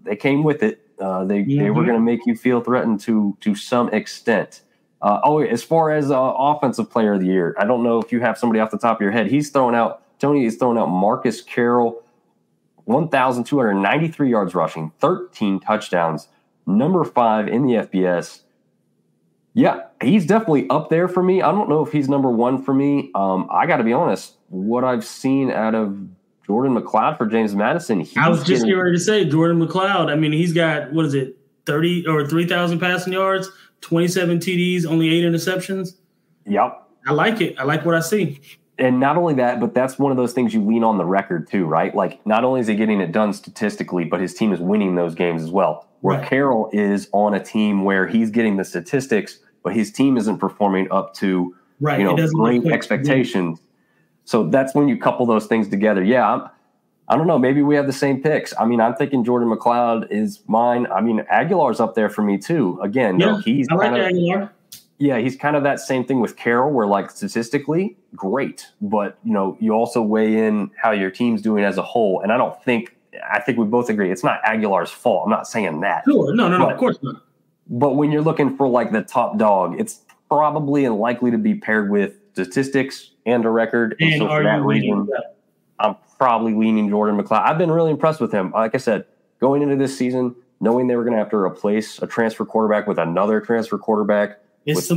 they came with it. They were going to make you feel threatened to some extent. As far as offensive player of the year, I don't know if you have somebody off the top of your head. Tony is throwing out Marcus Carroll, 1,293 yards rushing, 13 touchdowns, number 5 in the FBS. Yeah, he's definitely up there for me. I don't know if he's number 1 for me. I got to be honest, what I've seen out of Jordan McLeod for James Madison. I was just getting ready to say Jordan McLeod. I mean, he's got, 30 or 3,000 passing yards, 27 TDs, only 8 interceptions. Yep. I like it. I like what I see. And not only that, but that's one of those things you lean on the record too, right? Like not only is he getting it done statistically, but his team is winning those games as well. Where Carroll is on a team where he's getting the statistics, but his team isn't performing up to great expectations. So that's when you couple those things together. Yeah, I don't know. Maybe we have the same picks. I mean, I'm thinking Jordan McLeod is mine. I mean, Aguilar's up there for me too. Again, he's I like Aguilar. Yeah, he's kind of that same thing with Carroll where, like, statistically, great. But, you also weigh in how your team's doing as a whole. And I think we both agree it's not Aguilar's fault. I'm not saying that. Sure. No, of course not. But when you're looking for, like, the top dog, it's probably and likely to be paired with statistics and a record. And so for that reason, I'm probably leaning Jordan McLeod. I've been really impressed with him. Like I said, going into this season, knowing they were going to have to replace a transfer quarterback with another transfer quarterback, it's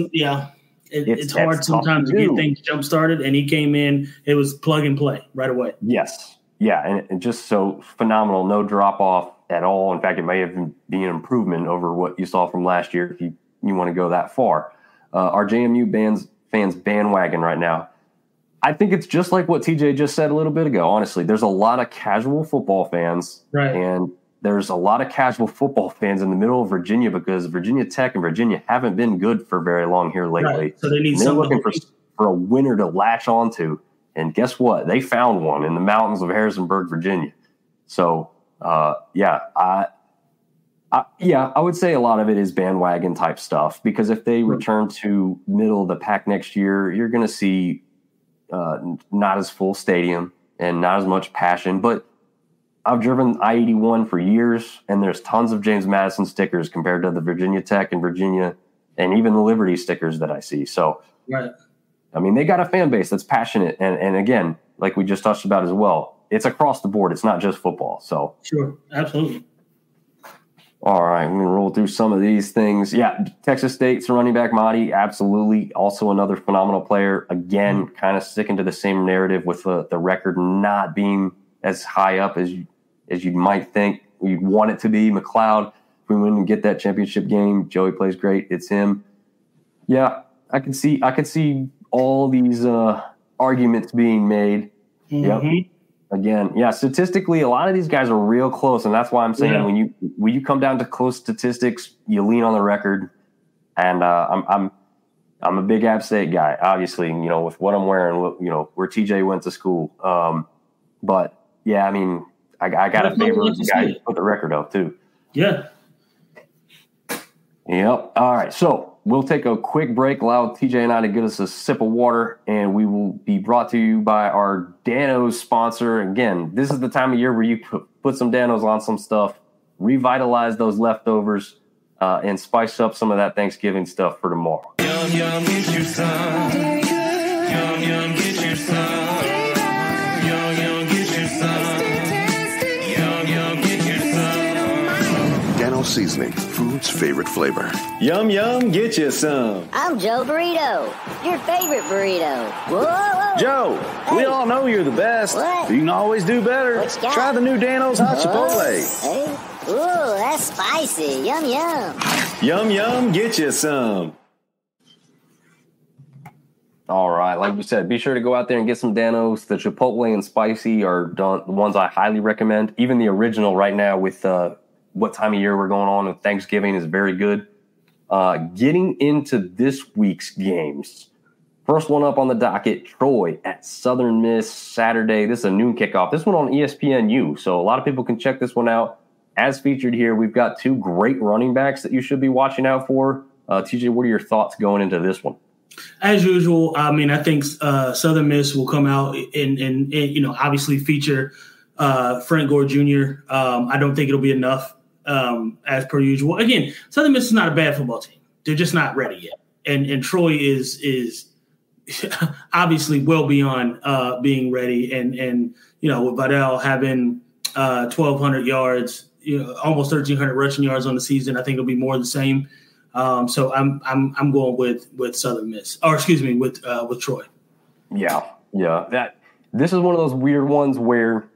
hard sometimes to get things jump started, and he came in. It was plug and play right away. Yes, yeah, and just so phenomenal, no drop off at all. In fact, it may have been an improvement over what you saw from last year if you want to go that far. Our JMU fans bandwagon right now. I think it's just like what TJ just said a little bit ago. Honestly, there's a lot of casual football fans, and there's a lot of casual football fans in the middle of Virginia because Virginia Tech and Virginia haven't been good for very long here lately. Right. So they're looking for a winner to latch onto. And guess what? They found one in the mountains of Harrisonburg, Virginia. So, I would say a lot of it is bandwagon type stuff because if they return to middle of the pack next year, you're going to see not as full stadium and not as much passion, but I've driven I-81 for years, and there's tons of James Madison stickers compared to the Virginia Tech and Virginia and even the Liberty stickers that I see. So, I mean, they got a fan base that's passionate. And again, like we just touched about as well, it's across the board. It's not just football. So sure, absolutely. All right, I'm going to roll through some of these things. Yeah, Texas State's running back Mahdi, absolutely. Also another phenomenal player. Again, kind of sticking to the same narrative with the record not being as high up as you might think you'd want it to be. McLeod, if we win and get that championship game, Joey plays great. It's him. Yeah, I could see all these arguments being made. Mm-hmm. Yep. Again, yeah, statistically, a lot of these guys are real close, and that's why I'm saying when you come down to close statistics, you lean on the record. And I'm a big App State guy, obviously. With what I'm wearing, where TJ went to school. But yeah, I mean, I got to favor the guy who put the record up too. Yeah. Yep. All right. So we'll take a quick break, allow TJ and I to get us a sip of water, and we will be brought to you by our Danos sponsor. Again, this is the time of year where you put some Danos on some stuff, revitalize those leftovers, and spice up some of that Thanksgiving stuff for tomorrow. Yum, yum, get your son. Yum, yum, get your son. Seasoning, food's favorite flavor. Yum, yum, get you some. I'm Joe Burrito, your favorite burrito. Whoa. Joe, hey. We all know you're the best. What? You can always do better. Try the new Dano's Hot Chipotle. Hey. Ooh, that's spicy. Yum, yum. Yum, yum, get you some. All right, like we said, be sure to go out there and get some Danos. The Chipotle and spicy are the ones I highly recommend. Even the original right now with what time of year we're going on with Thanksgiving is very good. Getting into this week's games, First one up on the docket, Troy at Southern Miss Saturday. This is a noon kickoff. This one on ESPNU, so a lot of people can check this one out. As featured here, we've got two great running backs that you should be watching out for. TJ, what are your thoughts going into this one? As usual, I mean, I think Southern Miss will come out and obviously feature Frank Gore Jr. I don't think it'll be enough as per usual. Again, Southern Miss is not a bad football team. They're just not ready yet. And Troy is obviously well beyond being ready. And with Vidal having 1,200 yards, almost 1,300 rushing yards on the season, I think it'll be more of the same. So I'm going with Southern Miss, or excuse me, with Troy. Yeah. This is one of those weird ones where,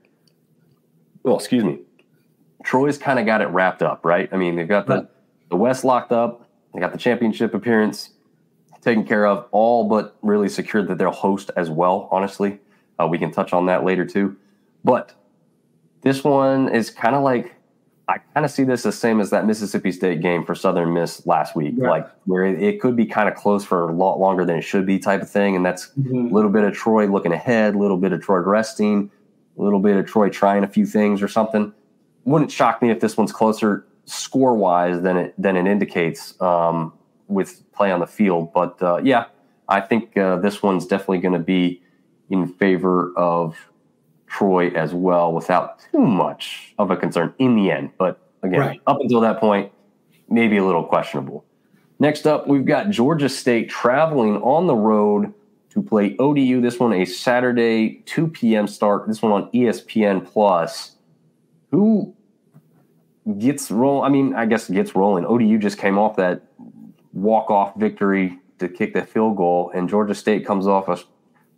Troy's kind of got it wrapped up, right? I mean, they've got the West locked up, they got the championship appearance taken care of, all but really secured that they'll host as well. Honestly, we can touch on that later too. But this one is kind of like, I kind of see this the same as that Mississippi State game for Southern Miss last week, like where it could be kind of close for a lot longer than it should be type of thing. And that's a little bit of Troy looking ahead, a little bit of Troy resting, a little bit of Troy trying a few things or something. Wouldn't shock me if this one's closer score-wise than it indicates with play on the field. But, I think this one's definitely going to be in favor of Troy as well without too much of a concern in the end. But again, up until that point, maybe a little questionable. Next up, we've got Georgia State traveling on the road to play ODU. This one a Saturday 2 p.m. start. This one on ESPN+. Who gets rolling? I mean, I guess gets rolling. ODU just came off that walk-off victory to kick the field goal, and Georgia State comes off a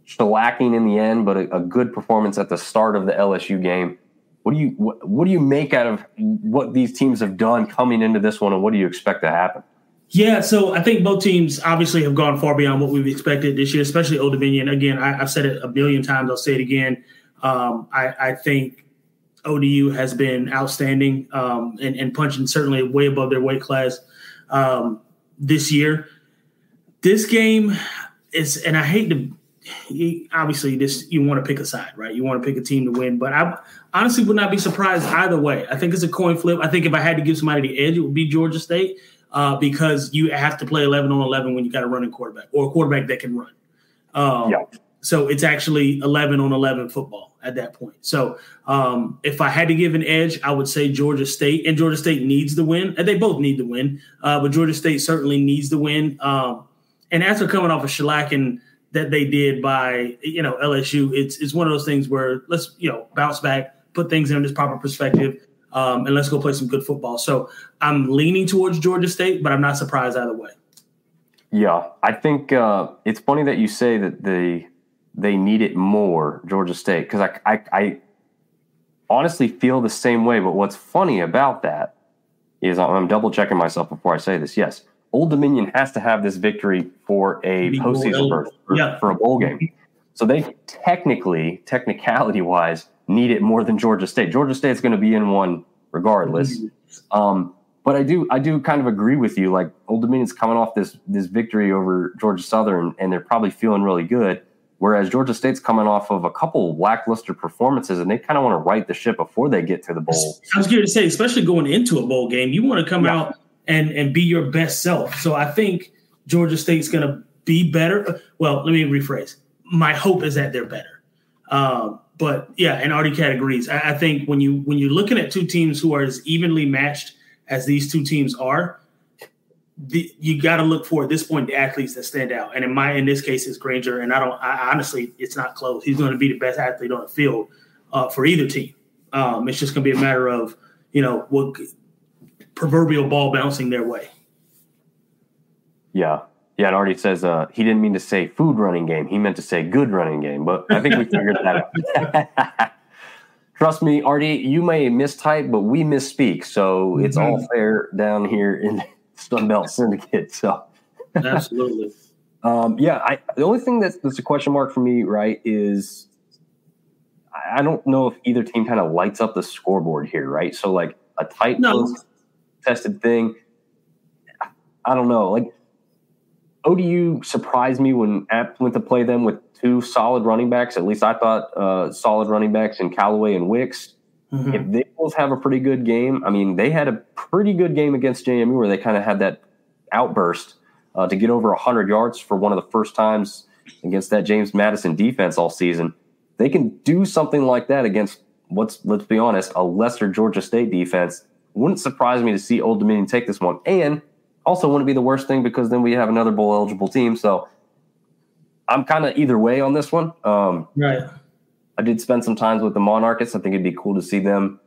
shellacking in the end, but a good performance at the start of the LSU game. What do you make out of what these teams have done coming into this one, and what do you expect to happen? Yeah, so I think both teams obviously have gone far beyond what we've expected this year, especially Old Dominion. Again, I've said it a million times. I'll say it again. I think ODU has been outstanding and punching certainly way above their weight class this year. This game is, and I hate to. Obviously, you want to pick a side, right? You want to pick a team to win, but I honestly would not be surprised either way. I think it's a coin flip. I think if I had to give somebody the edge, it would be Georgia State because you have to play 11 on 11 when you got a running quarterback or a quarterback that can run. So it's actually 11 on 11 football at that point. So if I had to give an edge, I would say Georgia State, and Georgia State needs the win. And they both need the win, but Georgia State certainly needs the win. And after coming off a shellacking that they did by, LSU, it's one of those things where let's, bounce back, put things in this proper perspective, and let's go play some good football. So I'm leaning towards Georgia State, but I'm not surprised either way. Yeah, I think it's funny that you say that they need it more, Georgia State, because I honestly feel the same way. But what's funny about that is I'm double-checking myself before I say this. Yes, Old Dominion has to have this victory for a postseason berth, for a bowl game. So they technicality-wise, need it more than Georgia State. Georgia State's going to be in one regardless. But I do kind of agree with you. Like, Old Dominion's coming off this victory over Georgia Southern, and they're probably feeling really good. Whereas Georgia State's coming off of a couple lackluster performances, and they kind of want to right the ship before they get to the bowl. I was going to say, especially going into a bowl game, you want to come out and be your best self. So I think Georgia State's going to be better. Well, let me rephrase. My hope is that they're better. But yeah, and Artie Cat agrees. I think when you're looking at two teams who are as evenly matched as these two teams are, you got to look for at this point the athletes that stand out. And in this case, it's Granger. And I honestly, it's not close. He's going to be the best athlete on the field for either team. It's just going to be a matter of what proverbial ball bouncing their way. Yeah. And Artie says he didn't mean to say food running game. He meant to say good running game. But I think we figured that out. Trust me, Artie, you may mistype, but we misspeak. So it's all fair down here in the Sunbelt Syndicate. So absolutely. The only thing that's a question mark for me, right, is I don't know if either team kind of lights up the scoreboard here, right? So like a tight tested thing. I don't know. Like, ODU surprised me when App went to play them with two solid running backs. At least I thought solid running backs in Callaway and Wicks. Mm-hmm. If they both have a pretty good game, I mean, they had a pretty good game against JMU where they kind of had that outburst to get over 100 yards for one of the first times against that James Madison defense all season. They can do something like that against let's be honest, a lesser Georgia State defense. Wouldn't surprise me to see Old Dominion take this one. And also wouldn't be the worst thing because then we have another bowl-eligible team. So I'm kind of either way on this one. Right. I did spend some time with the Monarchists. I think it'd be cool to see them,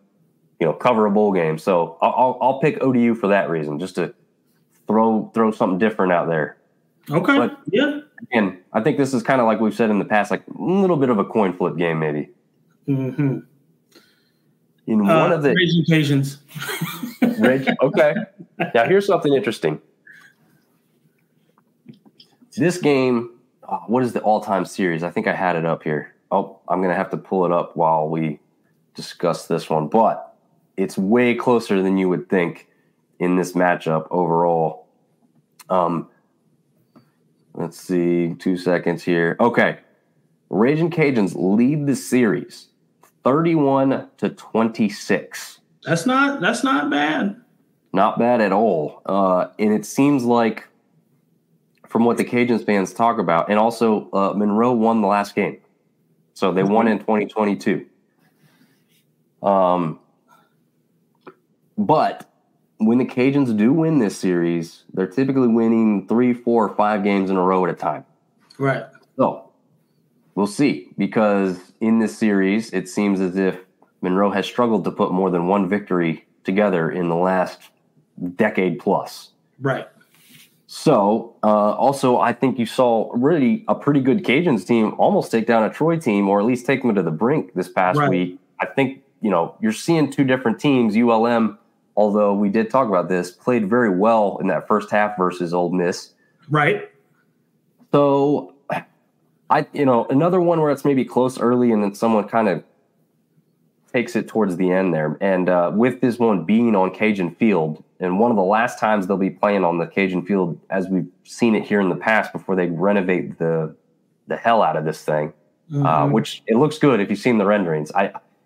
cover a bowl game. So I'll pick ODU for that reason, just to throw something different out there. Okay. But, yeah. Again, I think this is kind of like we've said in the past, like a little bit of a coin flip game, maybe. Mm-hmm. In one of the Raging Cajuns. Okay. Now here's something interesting. This game, what is the all-time series? I think I had it up here. Oh, I'm going to have to pull it up while we discuss this one. But it's way closer than you would think in this matchup overall. Let's see, 2 seconds here. Okay. Raging Cajuns lead the series 31-26. That's not bad. Not bad at all. And it seems like, from what the Cajuns fans talk about, and also Monroe won the last game. So they won in 2022. But when the Cajuns do win this series, they're typically winning 3, 4, or 5 games in a row at a time. Right. So we'll see, because in this series, it seems as if Monroe has struggled to put more than one victory together in the last decade plus. Right. So, also, I think you saw really a pretty good Cajuns team almost take down a Troy team, or at least take them to the brink this past week. I think, you're seeing two different teams. ULM, although we did talk about this, played very well in that first half versus Ole Miss. Right. So, another one where it's maybe close early and then someone kind of takes it towards the end there. And with this one being on Cajun Field, and one of the last times they'll be playing on the Cajun Field, as we've seen it here in the past before they renovate the hell out of this thing, which it looks good if you've seen the renderings.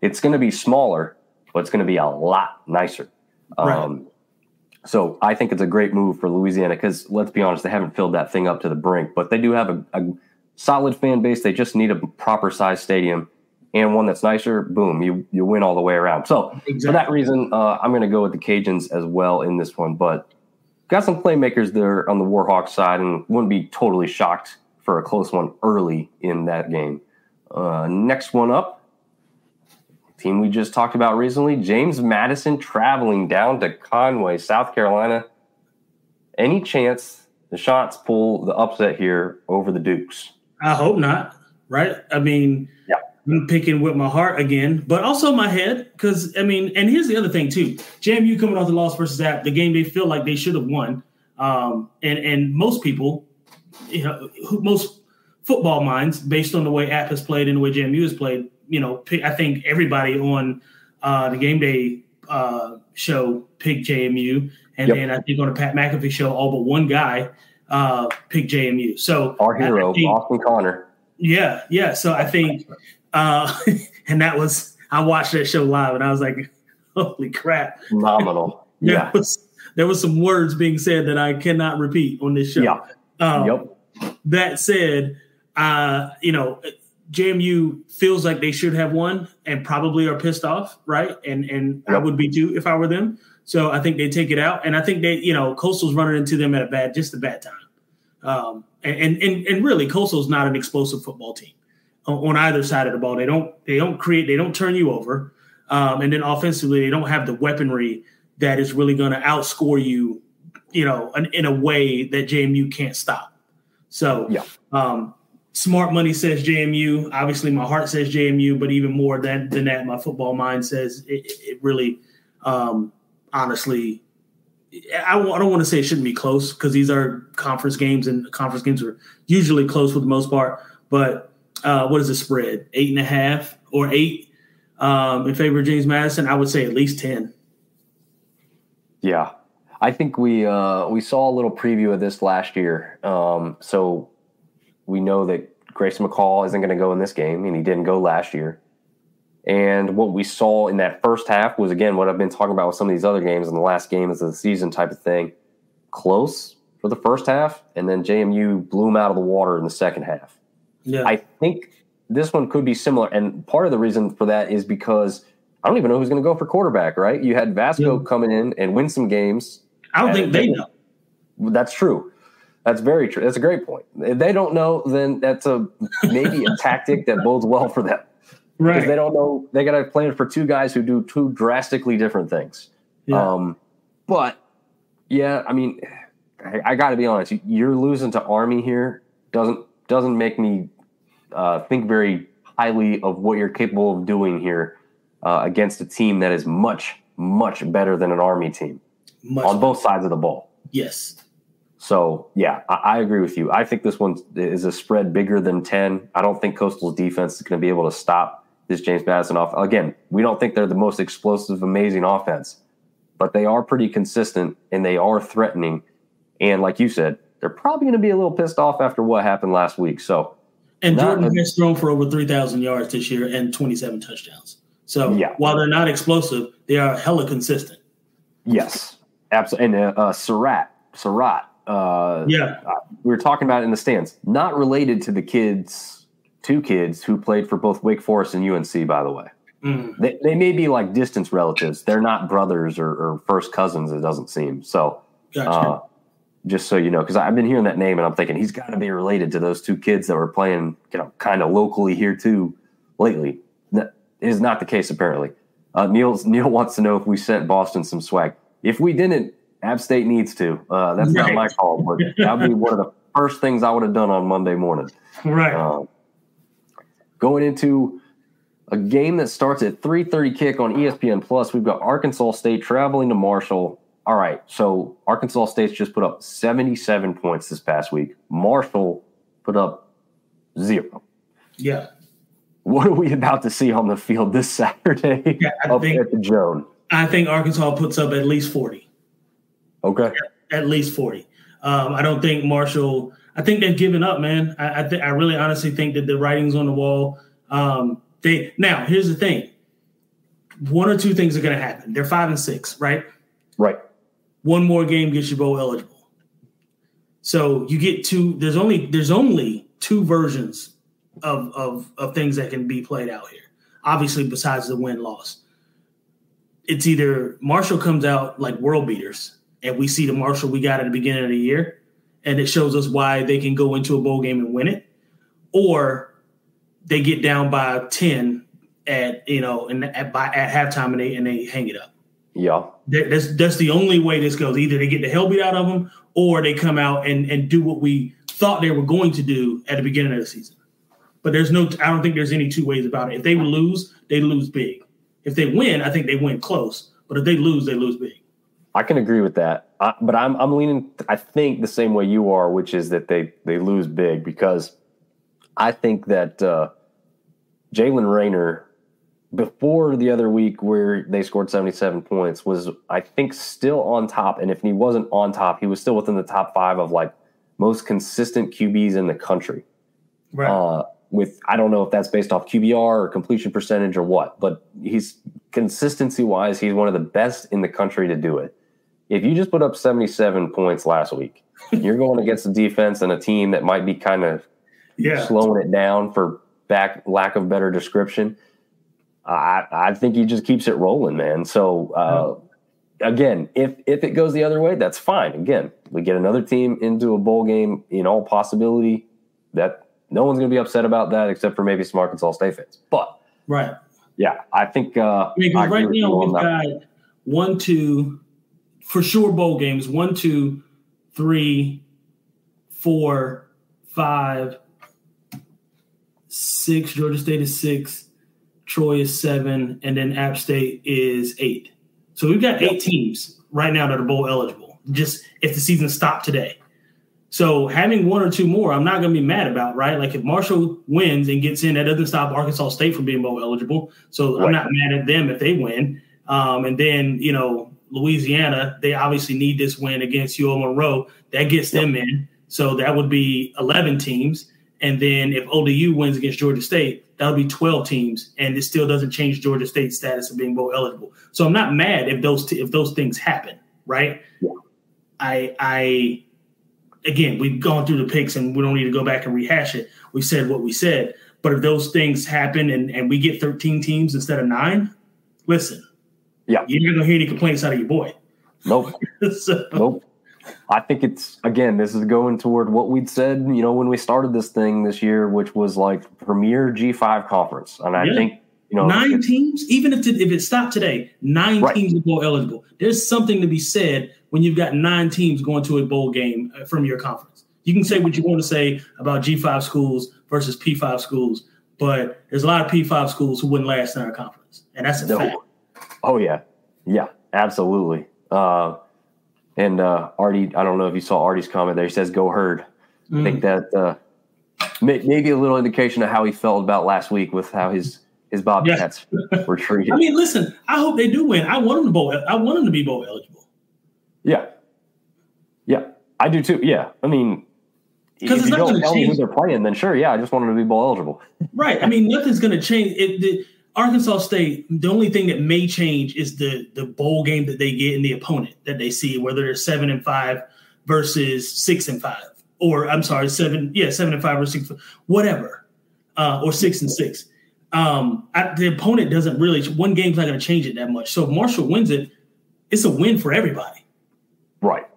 It's going to be smaller, but it's going to be a lot nicer. Right. So I think it's a great move for Louisiana because, let's be honest, they haven't filled that thing up to the brink, but they do have a solid fan base. They just need a proper size stadium. And one that's nicer, boom, you win all the way around. So For that reason, I'm going to go with the Cajuns as well in this one. But got some playmakers there on the Warhawks side, and wouldn't be totally shocked for a close one early in that game. Next one up, team we just talked about recently, James Madison traveling down to Conway, South Carolina. Any chance the Shots pull the upset here over the Dukes? I hope not, right? I mean, yeah. I'm picking with my heart again, but also my head, because, and here's the other thing, too. JMU coming off the loss versus App, the game they feel like they should have won. And most people, most football minds, based on the way App has played and the way JMU has played, I think everybody on the GameDay show picked JMU. And then I think on the Pat McAfee show, all but one guy picked JMU. So our hero, Austin Connor. Yeah. So I think and that was, I watched that show live and I was like, holy crap. Phenomenal. Yeah. There was some words being said that I cannot repeat on this show. Yeah. That said, JMU feels like they should have won and probably are pissed off, right? And I would be too if I were them. So I think they take it out. And I think they, Coastal's running into them at a bad time. And really, Coastal's not an explosive football team on either side of the ball. They don't turn you over. And then offensively, they don't have the weaponry that is really going to outscore you, in a way that JMU can't stop. So smart money says JMU. Obviously, my heart says JMU, but even more than that, my football mind says it really, honestly, I don't want to say it shouldn't be close because these are conference games, and conference games are usually close for the most part. But what is the spread? 8.5 or 8 in favor of James Madison? I would say at least 10. Yeah. I think we saw a little preview of this last year. So we know that Grayson McCall isn't going to go in this game, and he didn't go last year. And what we saw in that first half was, again, what I've been talking about with some of these other games in the last games of the season type of thing. Close for the first half, and then JMU blew him out of the water in the second half. Yeah. I think this one could be similar, and part of the reason for that is because I don't even know who's going to go for quarterback, right? You had Vasco come in and win some games. I don't think they know. That's true. That's very true. That's a great point. If they don't know, then that's maybe a tactic that bodes well for them. Right. Because they don't know. They got to plan for two guys who do two drastically different things. Yeah. But, yeah, I mean, I got to be honest. You're losing to Army here doesn't make me think very highly of what you're capable of doing here against a team that is much, much better than an Army team on both sides of the ball. Yes. So, yeah, I agree with you. I think this one is a spread bigger than 10. I don't think Coastal's defense is going to be able to stop this James Madison off. Again, we don't think they're the most explosive, amazing offense, but they are pretty consistent and they are threatening. And like you said, they're probably going to be a little pissed off after what happened last week. So, and Jordan has thrown for over 3,000 yards this year and 27 touchdowns. So while they're not explosive, they are hella consistent. Yes, absolutely. And Surratt. We were talking about it in the stands. Not related to the two kids who played for both Wake Forest and UNC, by the way. They may be like distant relatives. They're not brothers or first cousins, it doesn't seem. So gotcha. Just so you know, because I've been hearing that name and I'm thinking he's got to be related to those two kids that were playing, kind of locally here too lately. That is not the case, apparently. Neil wants to know if we sent Boston some swag. If we didn't, App State needs to. That's not my call, but that would be one of the first things I would have done on Monday morning. Right. Going into a game that starts at 3:30 kick on ESPN Plus, we've got Arkansas State traveling to Marshall. All right, so Arkansas State's just put up 77 points this past week. Marshall put up 0. Yeah. What are we about to see on the field this Saturday at the Joan? I think Arkansas puts up at least 40. Okay. At least 40. I don't think Marshall – I think they've given up, man. I really honestly think that the writing's on the wall. Now, here's the thing. One or two things are going to happen. They're 5-6, right? Right. One more game gets you bowl eligible. So you get two – there's only two versions of things that can be played out here, obviously, besides the win-loss. It's either Marshall comes out like world beaters and we see the Marshall we got at the beginning of the year and it shows us why they can go into a bowl game and win it, or they get down by 10 at halftime and they hang it up. Yeah. That's the only way this goes. Either they get the hell beat out of them or they come out and do what we thought they were going to do at the beginning of the season. But I don't think there's any two ways about it. If they lose, they lose big. If they win, I think they win close. But if they lose big. I can agree with that. But I'm leaning, I think, the same way you are, which is that they lose big, because I think that Jalen Rayner, before the other week where they scored 77 points, was, I think, still on top. And if he wasn't on top, he was still within the top 5 of, like, most consistent QBs in the country. Right. I don't know if that's based off QBR or completion percentage or what, but he's consistency-wise, he's one of the best in the country to do it. If you just put up 77 points last week, you're going against a defense and a team that might be kind of slowing it down for lack of better description. I think he just keeps it rolling, man. So, again, if it goes the other way, that's fine. Again, we get another team into a bowl game in all possibility. That no one's going to be upset about that except for maybe some Arkansas State fans. But, yeah, I think right now we've got 1, 2, for sure bowl games, 1, 2, 3, 4, 5, 6. Georgia State is 6. Troy is 7. And then App State is 8. So we've got 8 teams right now that are bowl eligible, just if the season stopped today. So having 1 or 2 more, I'm not going to be mad about, right? Like if Marshall wins and gets in, that doesn't stop Arkansas State from being bowl eligible. So I'm not mad at them if they win. And then, Louisiana, they obviously need this win against UO Monroe. That gets them in. So that would be 11 teams. And then if ODU wins against Georgia State, that would be 12 teams. And it still doesn't change Georgia State's status of being bowl eligible. So I'm not mad if those things happen, right? Yeah. Again, we've gone through the picks and we don't need to go back and rehash it. We said what we said. But if those things happen and we get 13 teams instead of 9, listen. Yeah. You're not going to hear any complaints out of your boy. Nope. Nope. I think it's, again, this is going toward what we'd said, when we started this thing this year, which was like premier G5 conference. And I think, 9 teams, even if it stopped today, 9 teams are bowl eligible. There's something to be said when you've got 9 teams going to a bowl game from your conference. You can say what you want to say about G5 schools versus P5 schools, but there's a lot of P5 schools who wouldn't last in our conference. And that's a fact. Oh, yeah. Yeah, absolutely. And Artie, I don't know if you saw Artie's comment there. He says, "Go Herd." I think that maybe a little indication of how he felt about last week with how his Bobcats were treated. I mean, listen, I hope they do win. I want them to be bowl eligible. Yeah. Yeah, I do too. Yeah. I mean, if you don't tell me who they're playing, then sure, yeah, I just want them to be bowl eligible. Right. I mean, nothing's going to change. Arkansas State, the only thing that may change is the bowl game that they get and the opponent that they see, whether they're 7-5 versus 6-5, or I'm sorry, 7-5 or 6, whatever, or 6-6. The opponent doesn't really. One game's not going to change it that much. So if Marshall wins it, it's a win for everybody. Right.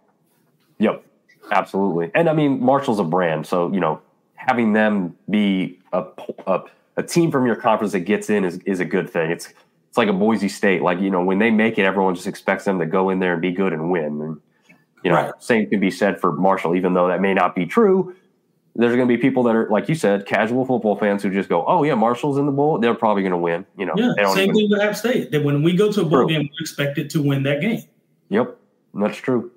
Yep. Absolutely. And I mean, Marshall's a brand, so having them be a team from your conference that gets in is a good thing. It's like a Boise State. Like, when they make it, everyone just expects them to go in there and be good and win. And, same can be said for Marshall, even though that may not be true. There's going to be people that are, like you said, casual football fans who just go, oh, yeah, Marshall's in the bowl. They're probably going to win. Same thing with App State. That when we go to a bowl game, we expect it to win that game. Yep, that's true.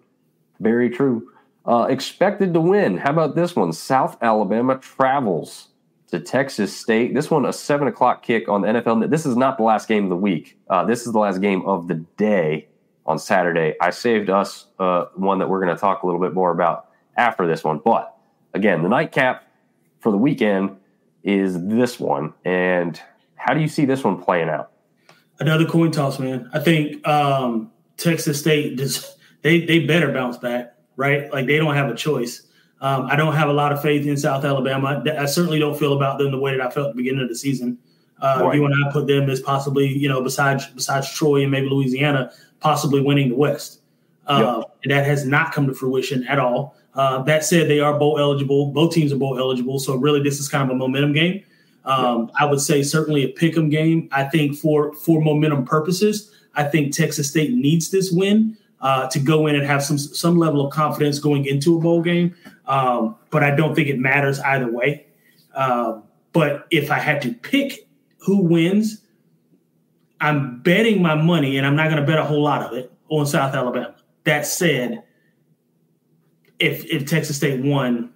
Very true. Expected to win. How about this one? South Alabama travels to Texas State. This one, a 7:00 kick on the NFL. This is not the last game of the week. This is the last game of the day on Saturday. I saved us one that we're going to talk a little bit more about after this one. But, again, the nightcap for the weekend is this one. And how do you see this one playing out? Another coin toss, man. I think Texas State, they better bounce back, right? Like, they don't have a choice. I don't have a lot of faith in South Alabama. I certainly don't feel about them the way that I felt at the beginning of the season. You and I put them as possibly, besides Troy and maybe Louisiana, possibly winning the West. And that has not come to fruition at all. That said, they are bowl eligible. Both teams are bowl eligible. So really, this is kind of a momentum game. I would say certainly a pick'em game. I think for momentum purposes, I think Texas State needs this win to go in and have some level of confidence going into a bowl game. But I don't think it matters either way. But if I had to pick who wins, I'm betting my money, and I'm not going to bet a whole lot of it, on South Alabama. That said, if Texas State won,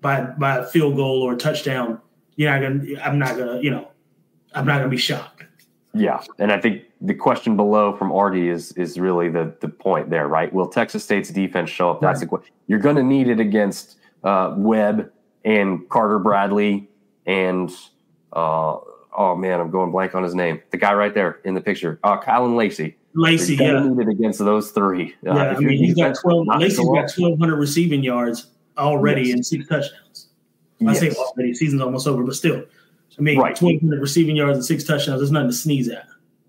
by a field goal or a touchdown, I'm not gonna be shocked. Yeah, and I think the question below from Artie is really the point there, right? Will Texas State's defense show up? That's the question. You're going to need it against Webb and Carter Bradley and oh man, I'm going blank on his name. The guy right there in the picture, Kylan Lacey. Lacey, yeah. Need it against those three. He's got 12. Lacey's got 1,200 receiving yards already and 6 touchdowns. I say already, season's almost over, but still. 1,200 receiving yards and 6 touchdowns. There's nothing to sneeze at.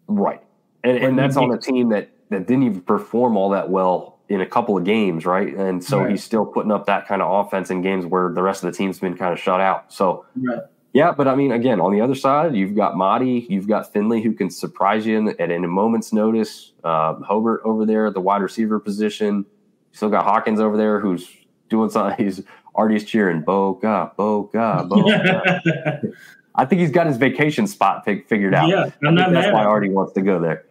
Right. And that's on a team that didn't even perform all that well in a couple of games, right? And so he's still putting up that kind of offense in games where the rest of the team's been kind of shut out. So, yeah, but I mean, again, on the other side, you've got Mahdi, you've got Finley who can surprise you at a moment's notice. Hobart over there at the wide receiver position. You still got Hawkins over there who's doing something. He's already cheering, Boga, Boga, Boga. I think he's got his vacation spot figured out. Yeah, that's why Artie wants to go there.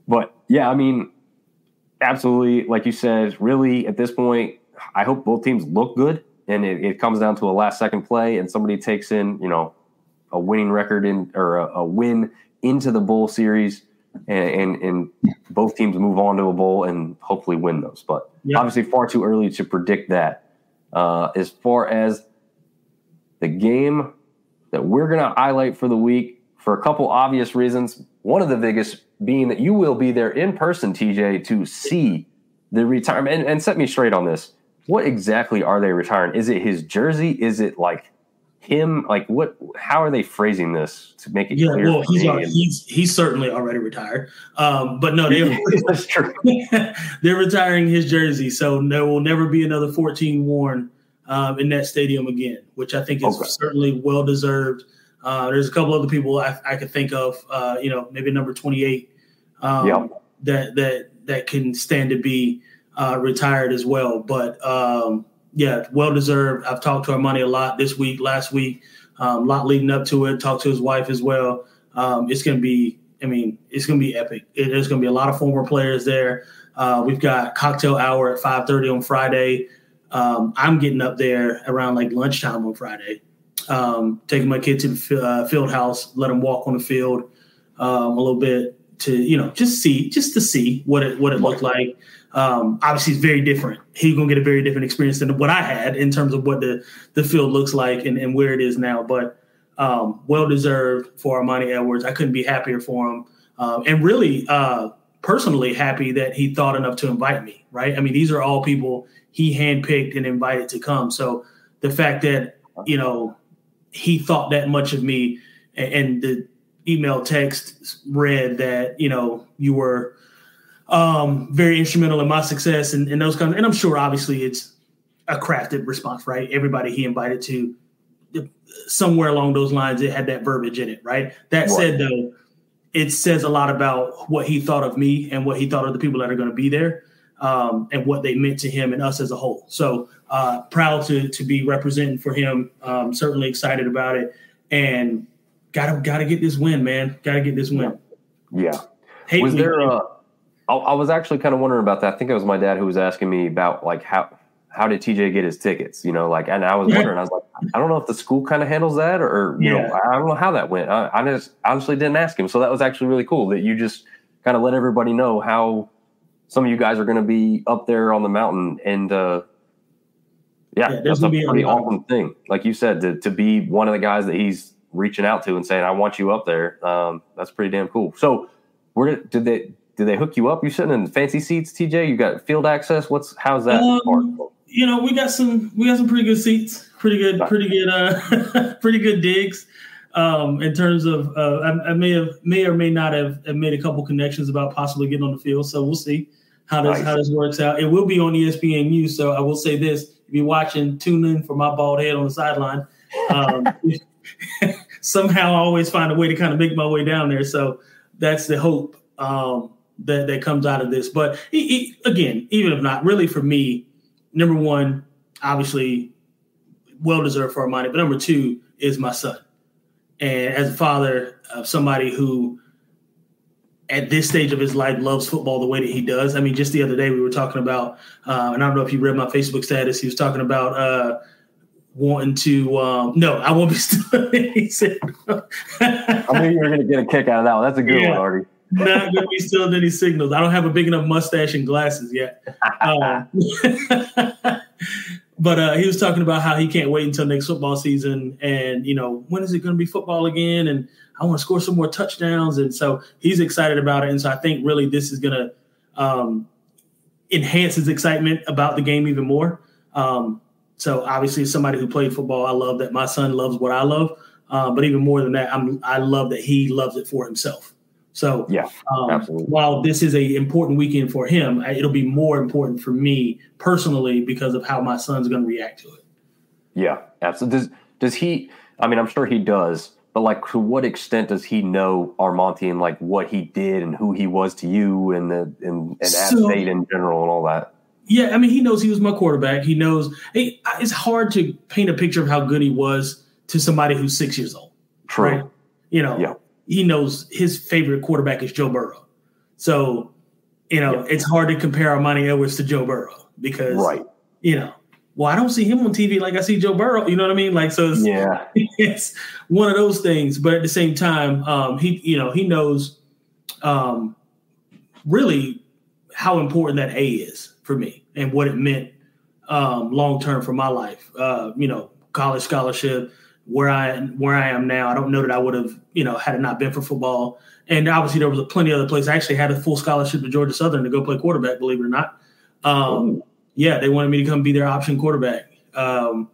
But, yeah, I mean, absolutely, like you said, really at this point, I hope both teams look good, and it comes down to a last-second play, and somebody takes in, a winning record or a win into the bowl series. and both teams move on to a bowl and hopefully win those. But obviously far too early to predict that. As far as the game that we're going to highlight for the week, for a couple obvious reasons, one of the biggest being that you will be there in person, TJ, to see the retirement. And set me straight on this. What exactly are they retiring? Is it his jersey? Is it like him? Like what? How are they phrasing this to make it clear? Well, he's certainly already retired. But no, that's true. They're retiring his jersey, so there will never be another 14 worn in that stadium again, which I think is certainly well deserved. There's a couple other people I could think of, maybe number 28 that can stand to be retired as well. But well deserved. I've talked to Armani a lot this week, last week, a lot leading up to it. Talked to his wife as well. It's going to be epic. There's going to be a lot of former players there. We've got cocktail hour at 5:30 on Friday. I'm getting up there around like lunchtime on Friday. Taking my kid to the field house, let him walk on the field a little bit to, just to see what it looked like. Obviously, it's very different. He's going to get a very different experience than what I had in terms of what the field looks like and where it is now. But well-deserved for Armani Edwards. I couldn't be happier for him. And really personally happy that he thought enough to invite me, right? I mean, these are all people he handpicked and invited to come. So the fact that, he thought that much of me, and the email text read that, you were very instrumental in my success and those kinds. And I'm sure obviously it's a crafted response, right? Everybody he invited to, somewhere along those lines, it had that verbiage in it, right? That said, though, it says a lot about what he thought of me and what he thought of the people that are going to be there, and what they meant to him and us as a whole. So proud to be representing for him. Certainly excited about it, and gotta get this win, man. Gotta get this win. Yeah. Was there I was actually kind of wondering about that. I think it was my dad who was asking me about like how did TJ get his tickets? And I was wondering. I was like, I don't know if the school kind of handles that, or I don't know how that went. I just honestly didn't ask him. So that was actually really cool that you just kind of let everybody know how some of you guys are going to be up there on the mountain. And that's a pretty awesome thing. Like you said, to be one of the guys that he's reaching out to and saying, I want you up there. That's pretty damn cool. So did they hook you up? You sitting in fancy seats, TJ? You got field access? How's that part? We got some pretty good seats, pretty good digs. In terms of, I may or may not have made a couple connections about possibly getting on the field. So we'll see how this works out. It will be on ESPNU. So I will say this: if you're watching, tune in for my bald head on the sideline. Somehow I always find a way to kind of make my way down there. So that's the hope that comes out of this. But again, even if not, really for me, number one, obviously well-deserved for Armani, but number two is my son. And as a father of somebody who at this stage of his life loves football the way that he does. I mean, just the other day we were talking about, and I don't know if you read my Facebook status, he was talking about wanting to no, I won't be still. He said, I knew you were going to get a kick out of that one. That's a good one, Artie. Not going to be still any signals. I don't have a big enough mustache and glasses yet. But he was talking about how he can't wait until next football season. And, when is it going to be football again? And I want to score some more touchdowns. And so he's excited about it. And so I think really this is going to enhance his excitement about the game even more. So obviously as somebody who played football, I love that my son loves what I love. But even more than that, I love that he loves it for himself. So absolutely. While this is an important weekend for him, it'll be more important for me personally because of how my son's going to react to it. Yeah, absolutely. Does he – I mean, I'm sure he does, but, like, to what extent does he know Armonte and, like, what he did and who he was to you and App State in general and all that? Yeah, I mean, he knows he was my quarterback. He knows – it's hard to paint a picture of how good he was to somebody who's 6 years old. True. Right? Yeah. He knows his favorite quarterback is Joe Burrow. So, it's hard to compare Armani Edwards to Joe Burrow because, well, I don't see him on TV like I see Joe Burrow. You know what I mean? Like, so it's one of those things. But at the same time, he knows really how important that A is for me and what it meant long term for my life. College scholarship, where I am now. I don't know that I would have, had it not been for football. And obviously there was plenty of other places. I actually had a full scholarship to Georgia Southern to go play quarterback, believe it or not. Yeah, they wanted me to come be their option quarterback. Sorry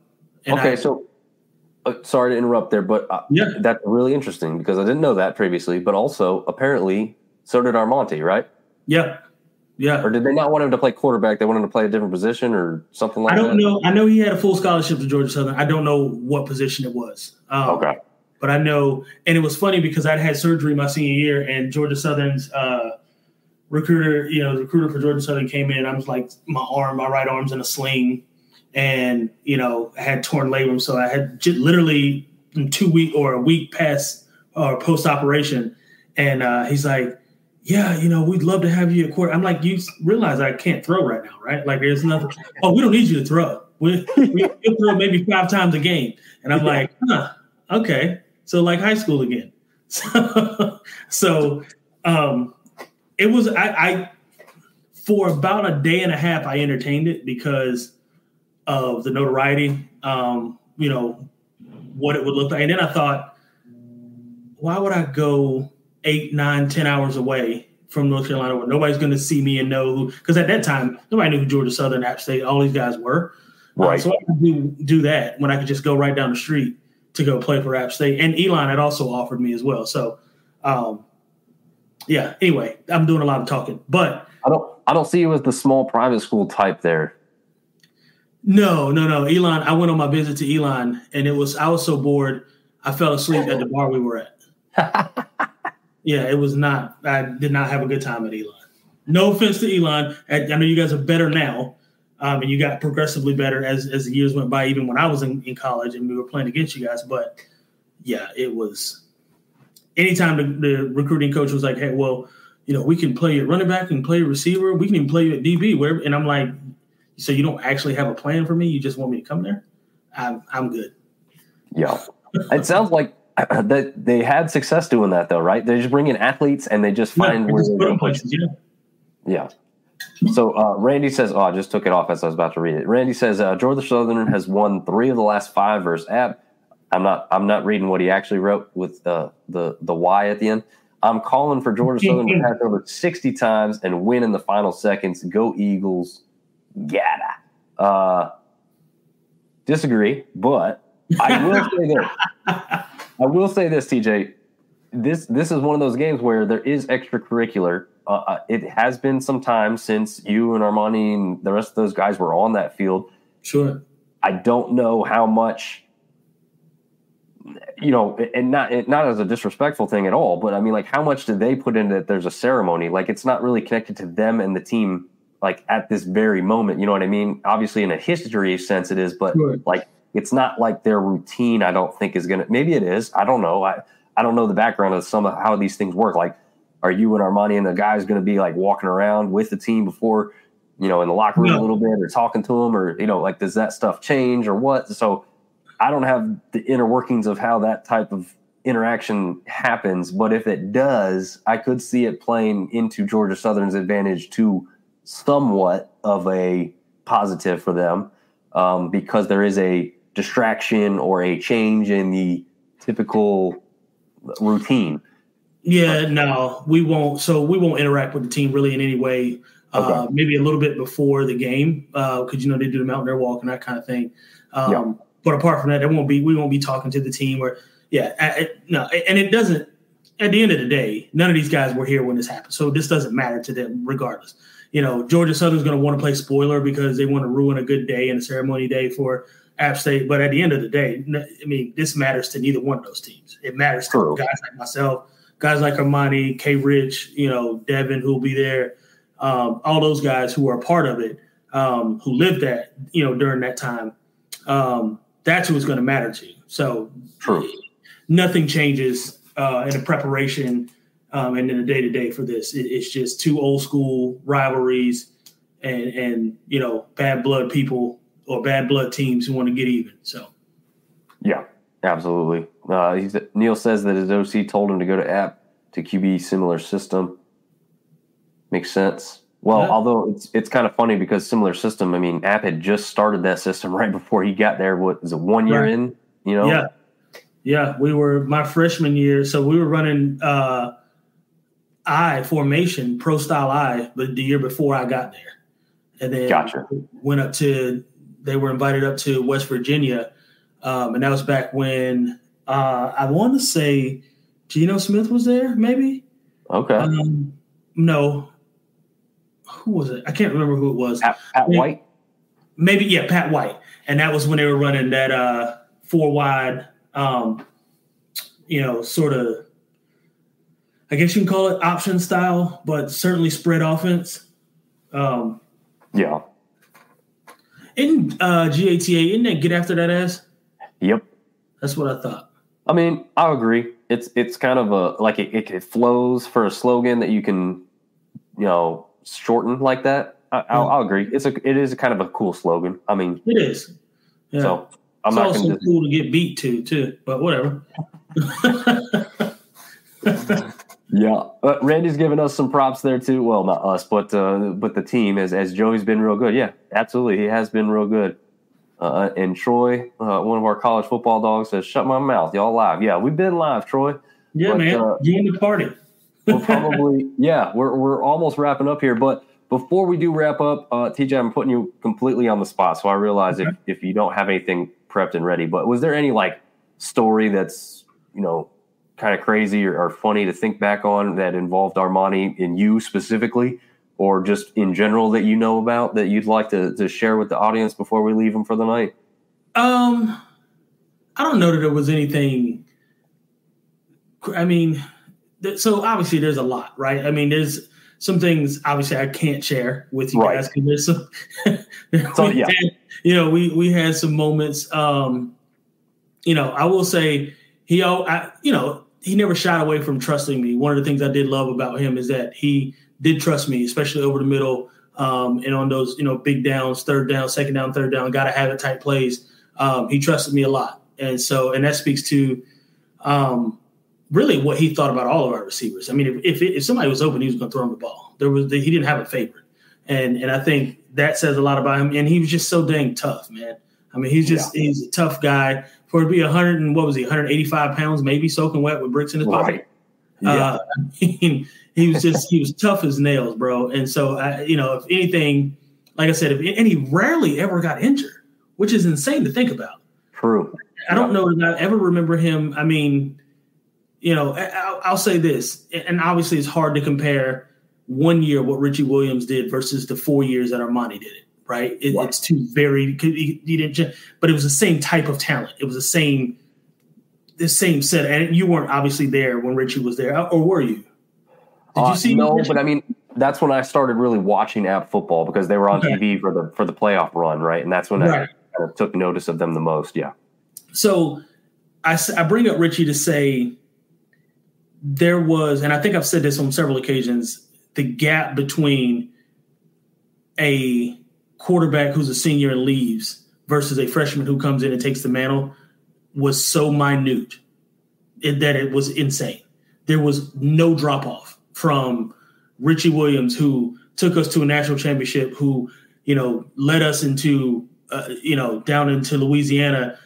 to interrupt there, but that's really interesting because I didn't know that previously. But also, apparently, so did Armonte, right? Yeah. Or did they not want him to play quarterback? They wanted him to play a different position or something like that? I don't know. I know he had a full scholarship to Georgia Southern. I don't know what position it was. Okay. But I know, and it was funny because I'd had surgery my senior year, and Georgia Southern's recruiter, the recruiter for Georgia Southern came in. I was like, my right arm's in a sling, and I had torn labrum, so I had literally in 2 weeks or a week past or post operation, and he's like, yeah, we'd love to have you at court. I'm like, you realize I can't throw right now, right? Like, there's nothing. Oh, we don't need you to throw. We'll throw maybe 5 times a game, and I'm like, okay. So like high school again. So it was I for about a day and a half I entertained it because of the notoriety, what it would look like. And then I thought, why would I go 8, 9, 10 hours away from North Carolina where nobody's going to see me and know who? Because at that time, nobody knew who Georgia Southern, App State, all these guys were. Right. So I could do that when I could just go right down the street to go play for App State. And Elon had also offered me as well. So, anyway, I'm doing a lot of talking. But I don't see you as the small private school type there. No. Elon, I went on my visit to Elon, and I was so bored, I fell asleep at the bar we were at. Yeah, it was not – I did not have a good time at Elon. No offense to Elon. I know you guys are better now. And you got progressively better as the years went by, even when I was in college and we were playing against you guys. But, yeah, it was – anytime the recruiting coach was like, hey, well, we can play you at running back and play you receiver. We can even play you at DB. Wherever. And I'm like, so you don't actually have a plan for me? You just want me to come there? I'm good. Yeah. It sounds like that they had success doing that, though, right? They just bring in athletes and they just find where they're going to push. Yeah. So Randy says, I just took it off as I was about to read it. Randy says Georgia Southern has won 3 of the last 5 versus App. I'm not reading what he actually wrote with the Y at the end. I'm calling for Georgia Southern to pass over 60 times and win in the final seconds. Go Eagles. Gotta. Disagree, but I will say this. I will say this, TJ. This is one of those games where there is extracurricular. It has been some time since you and Armani and the rest of those guys were on that field. Sure. I don't know how much, and not as a disrespectful thing at all, but I mean, like, how much do they put into it? There's a ceremony. Like, it's not really connected to them and the team, like, at this very moment. You know what I mean? Obviously, in a history sense, it is, but sure. Like, it's not like their routine. I don't think is gonna. Maybe it is. I don't know. I don't know the background of some of how these things work. Like, are you and Armani and the guys going to be like walking around with the team before, in the locker room a little bit, or talking to them, or like, does that stuff change or what? So I don't have the inner workings of how that type of interaction happens, but if it does, I could see it playing into Georgia Southern's advantage to somewhat of a positive for them, because there is a distraction or a change in the typical routine. Yeah, no, we won't. So we won't interact with the team really in any way. Okay. Maybe a little bit before the game, because they do the Mountain Air Walk and that kind of thing. But apart from that, we won't be talking to the team. Or no, and it doesn't. At the end of the day, none of these guys were here when this happened, so this doesn't matter to them regardless. Georgia Southern's going to want to play spoiler because they want to ruin a good day and a ceremony day for App State. But at the end of the day, I mean, this matters to neither one of those teams. It matters to guys like myself, guys like Armani, K. Rich, Devin, who'll be there, all those guys who are a part of it, who lived that, during that time. That's who's going to matter to you. So nothing changes in the preparation and in the day-to-day for this. It's just 2 old school rivalries and bad blood people or bad blood teams who want to get even. So, yeah, absolutely. Neil says that his OC told him to go to App to QB similar system. Makes sense. Well, Yeah. although it's kind of funny because similar system. I mean, App had just started that system right before he got there. What is it? 1 year Right. in? You know? Yeah. We were my freshman year, so we were running I formation, pro style I, but the year before I got there, and then Gotcha. went up to. They were invited up to West Virginia, and that was back when I want to say Geno Smith was there, maybe. Okay. No, who was it? I can't remember who it was. Pat White. Maybe, yeah, Pat White, and that was when they were running that 4 wide, sort of. I guess you can call it option style, but certainly spread offense. Yeah. In GATA, isn't that get after that ass? Yep. That's what I thought. I mean, I agree. It's kind of it flows for a slogan that you can, shorten like that. I'll agree. It is kind of a cool slogan. I mean, it is. Yeah. So I'm it's not also cool to get beat to too, but whatever. Yeah, Randy's giving us some props there too. Well, not us, but the team as Joey's been real good. Yeah, absolutely, he has been real good. And Troy, one of our college football dogs, says, "Shut my mouth, y'all live." Yeah, we've been live, Troy. Yeah, man, join the party. We're probably we're almost wrapping up here, but before we do wrap up, TJ, I'm putting you completely on the spot, so I realize if you don't have anything prepped and ready, but was there any story that's kind of crazy or funny to think back on that involved Armani and you specifically, or just in general that about that you'd like to share with the audience before we leave them for the night? I don't know that there was anything. I mean, so obviously there's a lot, right? I mean, there's some things obviously I can't share with you guys because there's some. We had some moments. I will say he never shied away from trusting me. One of the things I did love about him is that he did trust me, especially over the middle and on those, big downs, third down, second down, third down, got to have it type plays. He trusted me a lot. And that speaks to really what he thought about all of our receivers. I mean, if somebody was open, he was going to throw him the ball. He didn't have a favorite. And I think that says a lot about him. And he was just so dang tough, man. I mean, he's a tough guy. For to be 185 pounds, maybe soaking wet with bricks in his pocket. Right. Yeah. He was tough as nails, bro. And so, if anything, like I said, and he rarely ever got injured, which is insane to think about. True. I don't know that I ever remember him. I mean, I'll say this, and obviously it's hard to compare 1 year what Richie Williams did versus the 4 years that Armani did it. Right. It's too very, he didn't, but it was the same type of talent. It was the same set. And you weren't obviously there when Richie was there, or were you? Did you see? No, but I mean, that's when I started really watching App football because they were on TV for the playoff run. Right. And that's when I kind of took notice of them the most. Yeah. So I bring up Richie to say there was, and I think I've said this on several occasions, the gap between a quarterback who's a senior and leaves versus a freshman who comes in and takes the mantle was so minute that it was insane. There was no drop off from Richie Williams, who took us to a national championship, who, led us into, down into Louisiana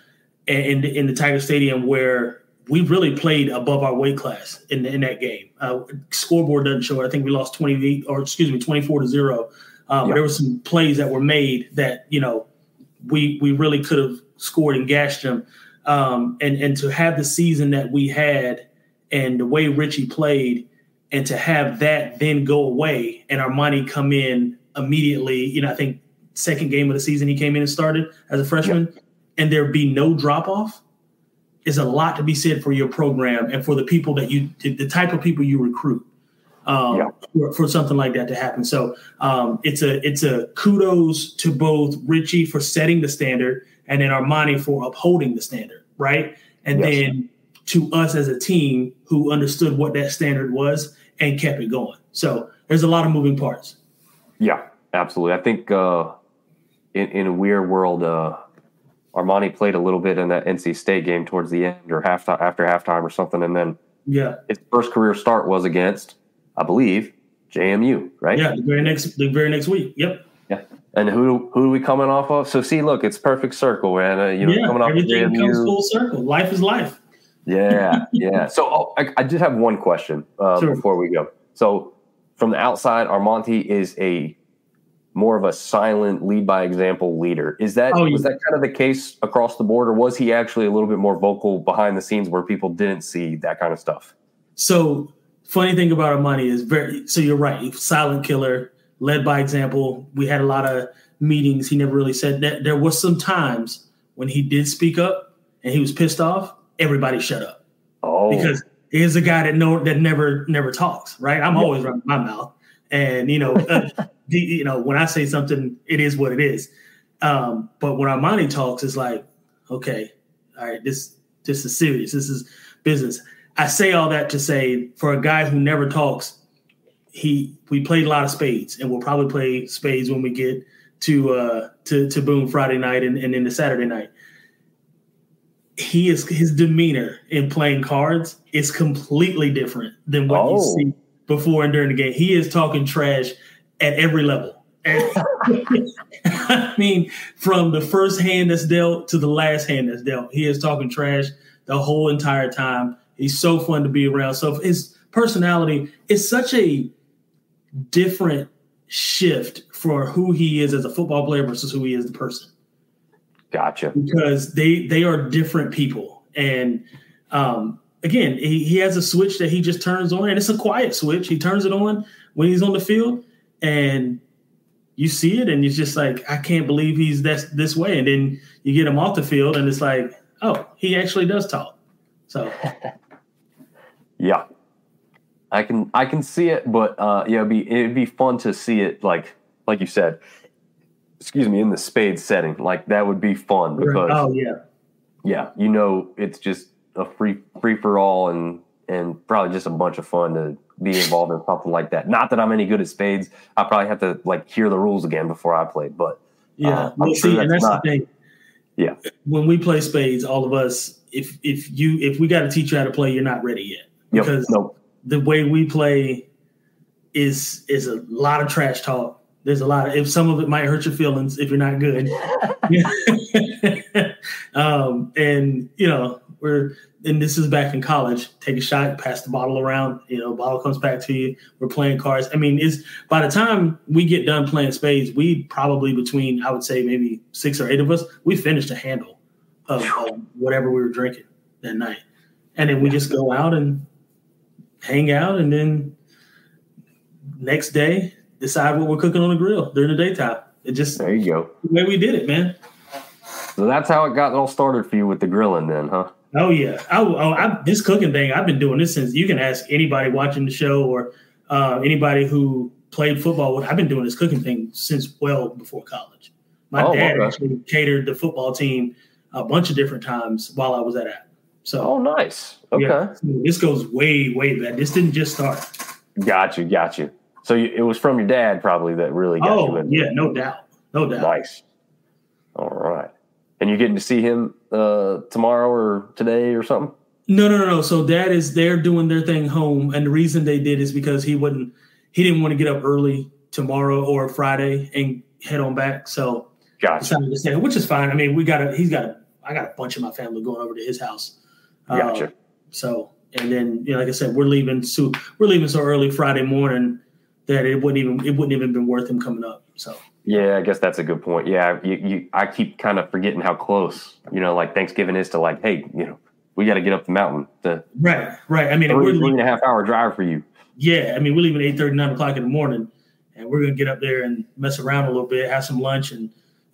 and in the Tiger Stadium, where we really played above our weight class in that game. Scoreboard doesn't show it. I think we lost 24-0. There were some plays that were made that, we really could have scored and gashed them. And to have the season that we had and the way Richie played, and to have that then go away and Armani come in immediately, I think second game of the season he came in and started as a freshman, and there be no drop off is a lot to be said for your program and for the people that the type of people you recruit. For something like that to happen. So it's a kudos to both Richie for setting the standard and then Armani for upholding the standard, right? And then to us as a team who understood what that standard was and kept it going. So there's a lot of moving parts. Yeah, absolutely. I think in a weird world, Armani played a little bit in that NC State game towards the end or after halftime or something. And then his first career start was against, I believe, JMU, right? Yeah, the very next week. Yep. Yeah. And who are we coming off of? So see, look, it's perfect circle, man. Coming off everything of JMU, comes full circle. Life is life. Yeah, yeah. So I just have one question Sure. before we go. So from the outside, Armonte is more of a silent, lead by example leader. Was that kind of the case across the board, or was he actually a little bit more vocal behind the scenes where people didn't see that kind of stuff? So funny thing about Armonte is so you're right, silent killer, led by example. We had a lot of meetings. He never really said that. There was some times when he did speak up and he was pissed off. Everybody shut up. Oh, because he's a guy that never talks. Right? I'm always running my mouth, and when I say something, it is what it is. But when Armonte talks, it's like, okay, all right, this is serious. This is business. I say all that to say, for a guy who never talks, we played a lot of spades, and we'll probably play spades when we get to Boone Friday night and then the Saturday night. His demeanor in playing cards is completely different than what you see before and during the game. He is talking trash at every level. I mean, from the first hand that's dealt to the last hand that's dealt, he is talking trash the whole entire time. He's so fun to be around. So his personality is such a different shift for who he is as a football player versus who he is the person. Gotcha. Because they are different people. And again, he has a switch that he just turns on, and it's a quiet switch. He turns it on when he's on the field, and you see it, and it's just like, I can't believe he's this way. And then you get him off the field, and it's like, oh, he actually does talk. So, yeah, I can see it, but it'd be fun to see it like you said. Excuse me, in the spade setting, like that would be fun because it's just a free for all and probably just a bunch of fun to be involved in something like that. Not that I'm any good at spades. I probably have to hear the rules again before I play. But that's the thing. Yeah, when we play spades, all of us, if we got to teach you how to play, you're not ready yet because the way we play is a lot of trash talk. There's a lot if some of it might hurt your feelings if you're not good. And this is back in college. Take a shot, pass the bottle around, bottle comes back to you. We're playing cards. I mean, by the time we get done playing spades, we probably between, I would say maybe 6 or 8 of us, we finished a handle of whatever we were drinking that night. And then we just go out and hang out, and then next day decide what we're cooking on the grill during the daytime. There you go. The way we did it, man. So that's how it got all started for you with the grilling then, huh? Oh, yeah. This cooking thing, I've been doing this since, you can ask anybody watching the show or anybody who played football. I've been doing this cooking thing since well before college. My dad actually catered the football team a bunch of different times while I was at App. So, nice. Okay. Yeah, this goes way, way back. This didn't just start. Got you. So it was from your dad probably that really got you in. Yeah, no doubt. Nice. All right. And you're getting to see him tomorrow or today or something? No. So they're doing their thing home. And the reason they did is because he didn't want to get up early tomorrow or Friday and head on back. So decided to stay, which is fine. I mean, I got a bunch of my family going over to his house. Gotcha. So, and then, like I said, we're leaving so early Friday morning that it wouldn't even been worth him coming up. So yeah, I guess that's a good point. Yeah, I keep kind of forgetting how close, like Thanksgiving is to hey, we got to get up the mountain. Right. I mean, we're 3.5 hour drive for you. Yeah, I mean, we're leaving 8:30, 9 o'clock in the morning, and we're gonna get up there and mess around a little bit, have some lunch, and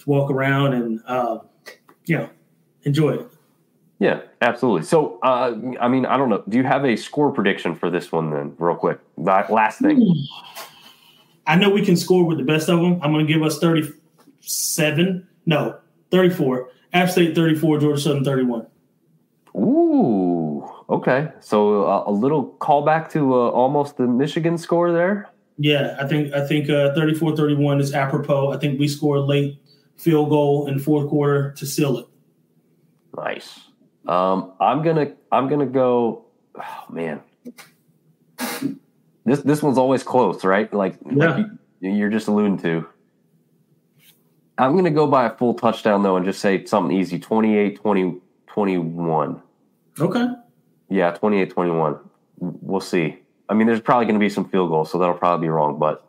walk around and enjoy it. Yeah, absolutely. So, I don't know. Do you have a score prediction for this one then, real quick? Last thing. I know we can score with the best of them. I'm going to give us 34. App State 34, Georgia Southern 31. Ooh, okay. So a little callback to almost the Michigan score there? Yeah, I think 34-31 is apropos. I think we scored late field goal in the fourth quarter to seal it. Nice. I'm gonna go. Oh man, This one's always close, right? Like you're just alluding to. I'm going to go by a full touchdown, though, and just say something easy, 28-21. Okay. Yeah, 28-21. We'll see. I mean, there's probably going to be some field goals, so that'll probably be wrong, but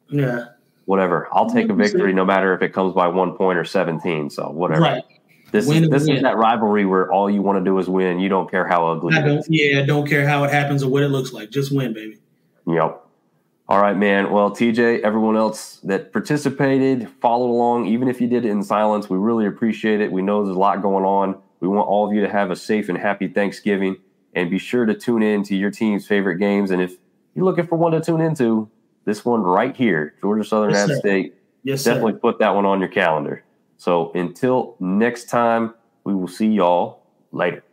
yeah, whatever. I'll take a victory no matter if it comes by 1 point or 17, so whatever. Right. This is that rivalry where all you want to do is win. You don't care how ugly it is. Yeah, don't care how it happens or what it looks like. Just win, baby. Yep. All right, man. Well, TJ, everyone else that participated, followed along, even if you did it in silence, we really appreciate it. We know there's a lot going on. We want all of you to have a safe and happy Thanksgiving, and be sure to tune in to your team's favorite games. And if you're looking for one to tune into, this one right here, Georgia Southern App State, definitely put that one on your calendar. So until next time, we will see y'all later.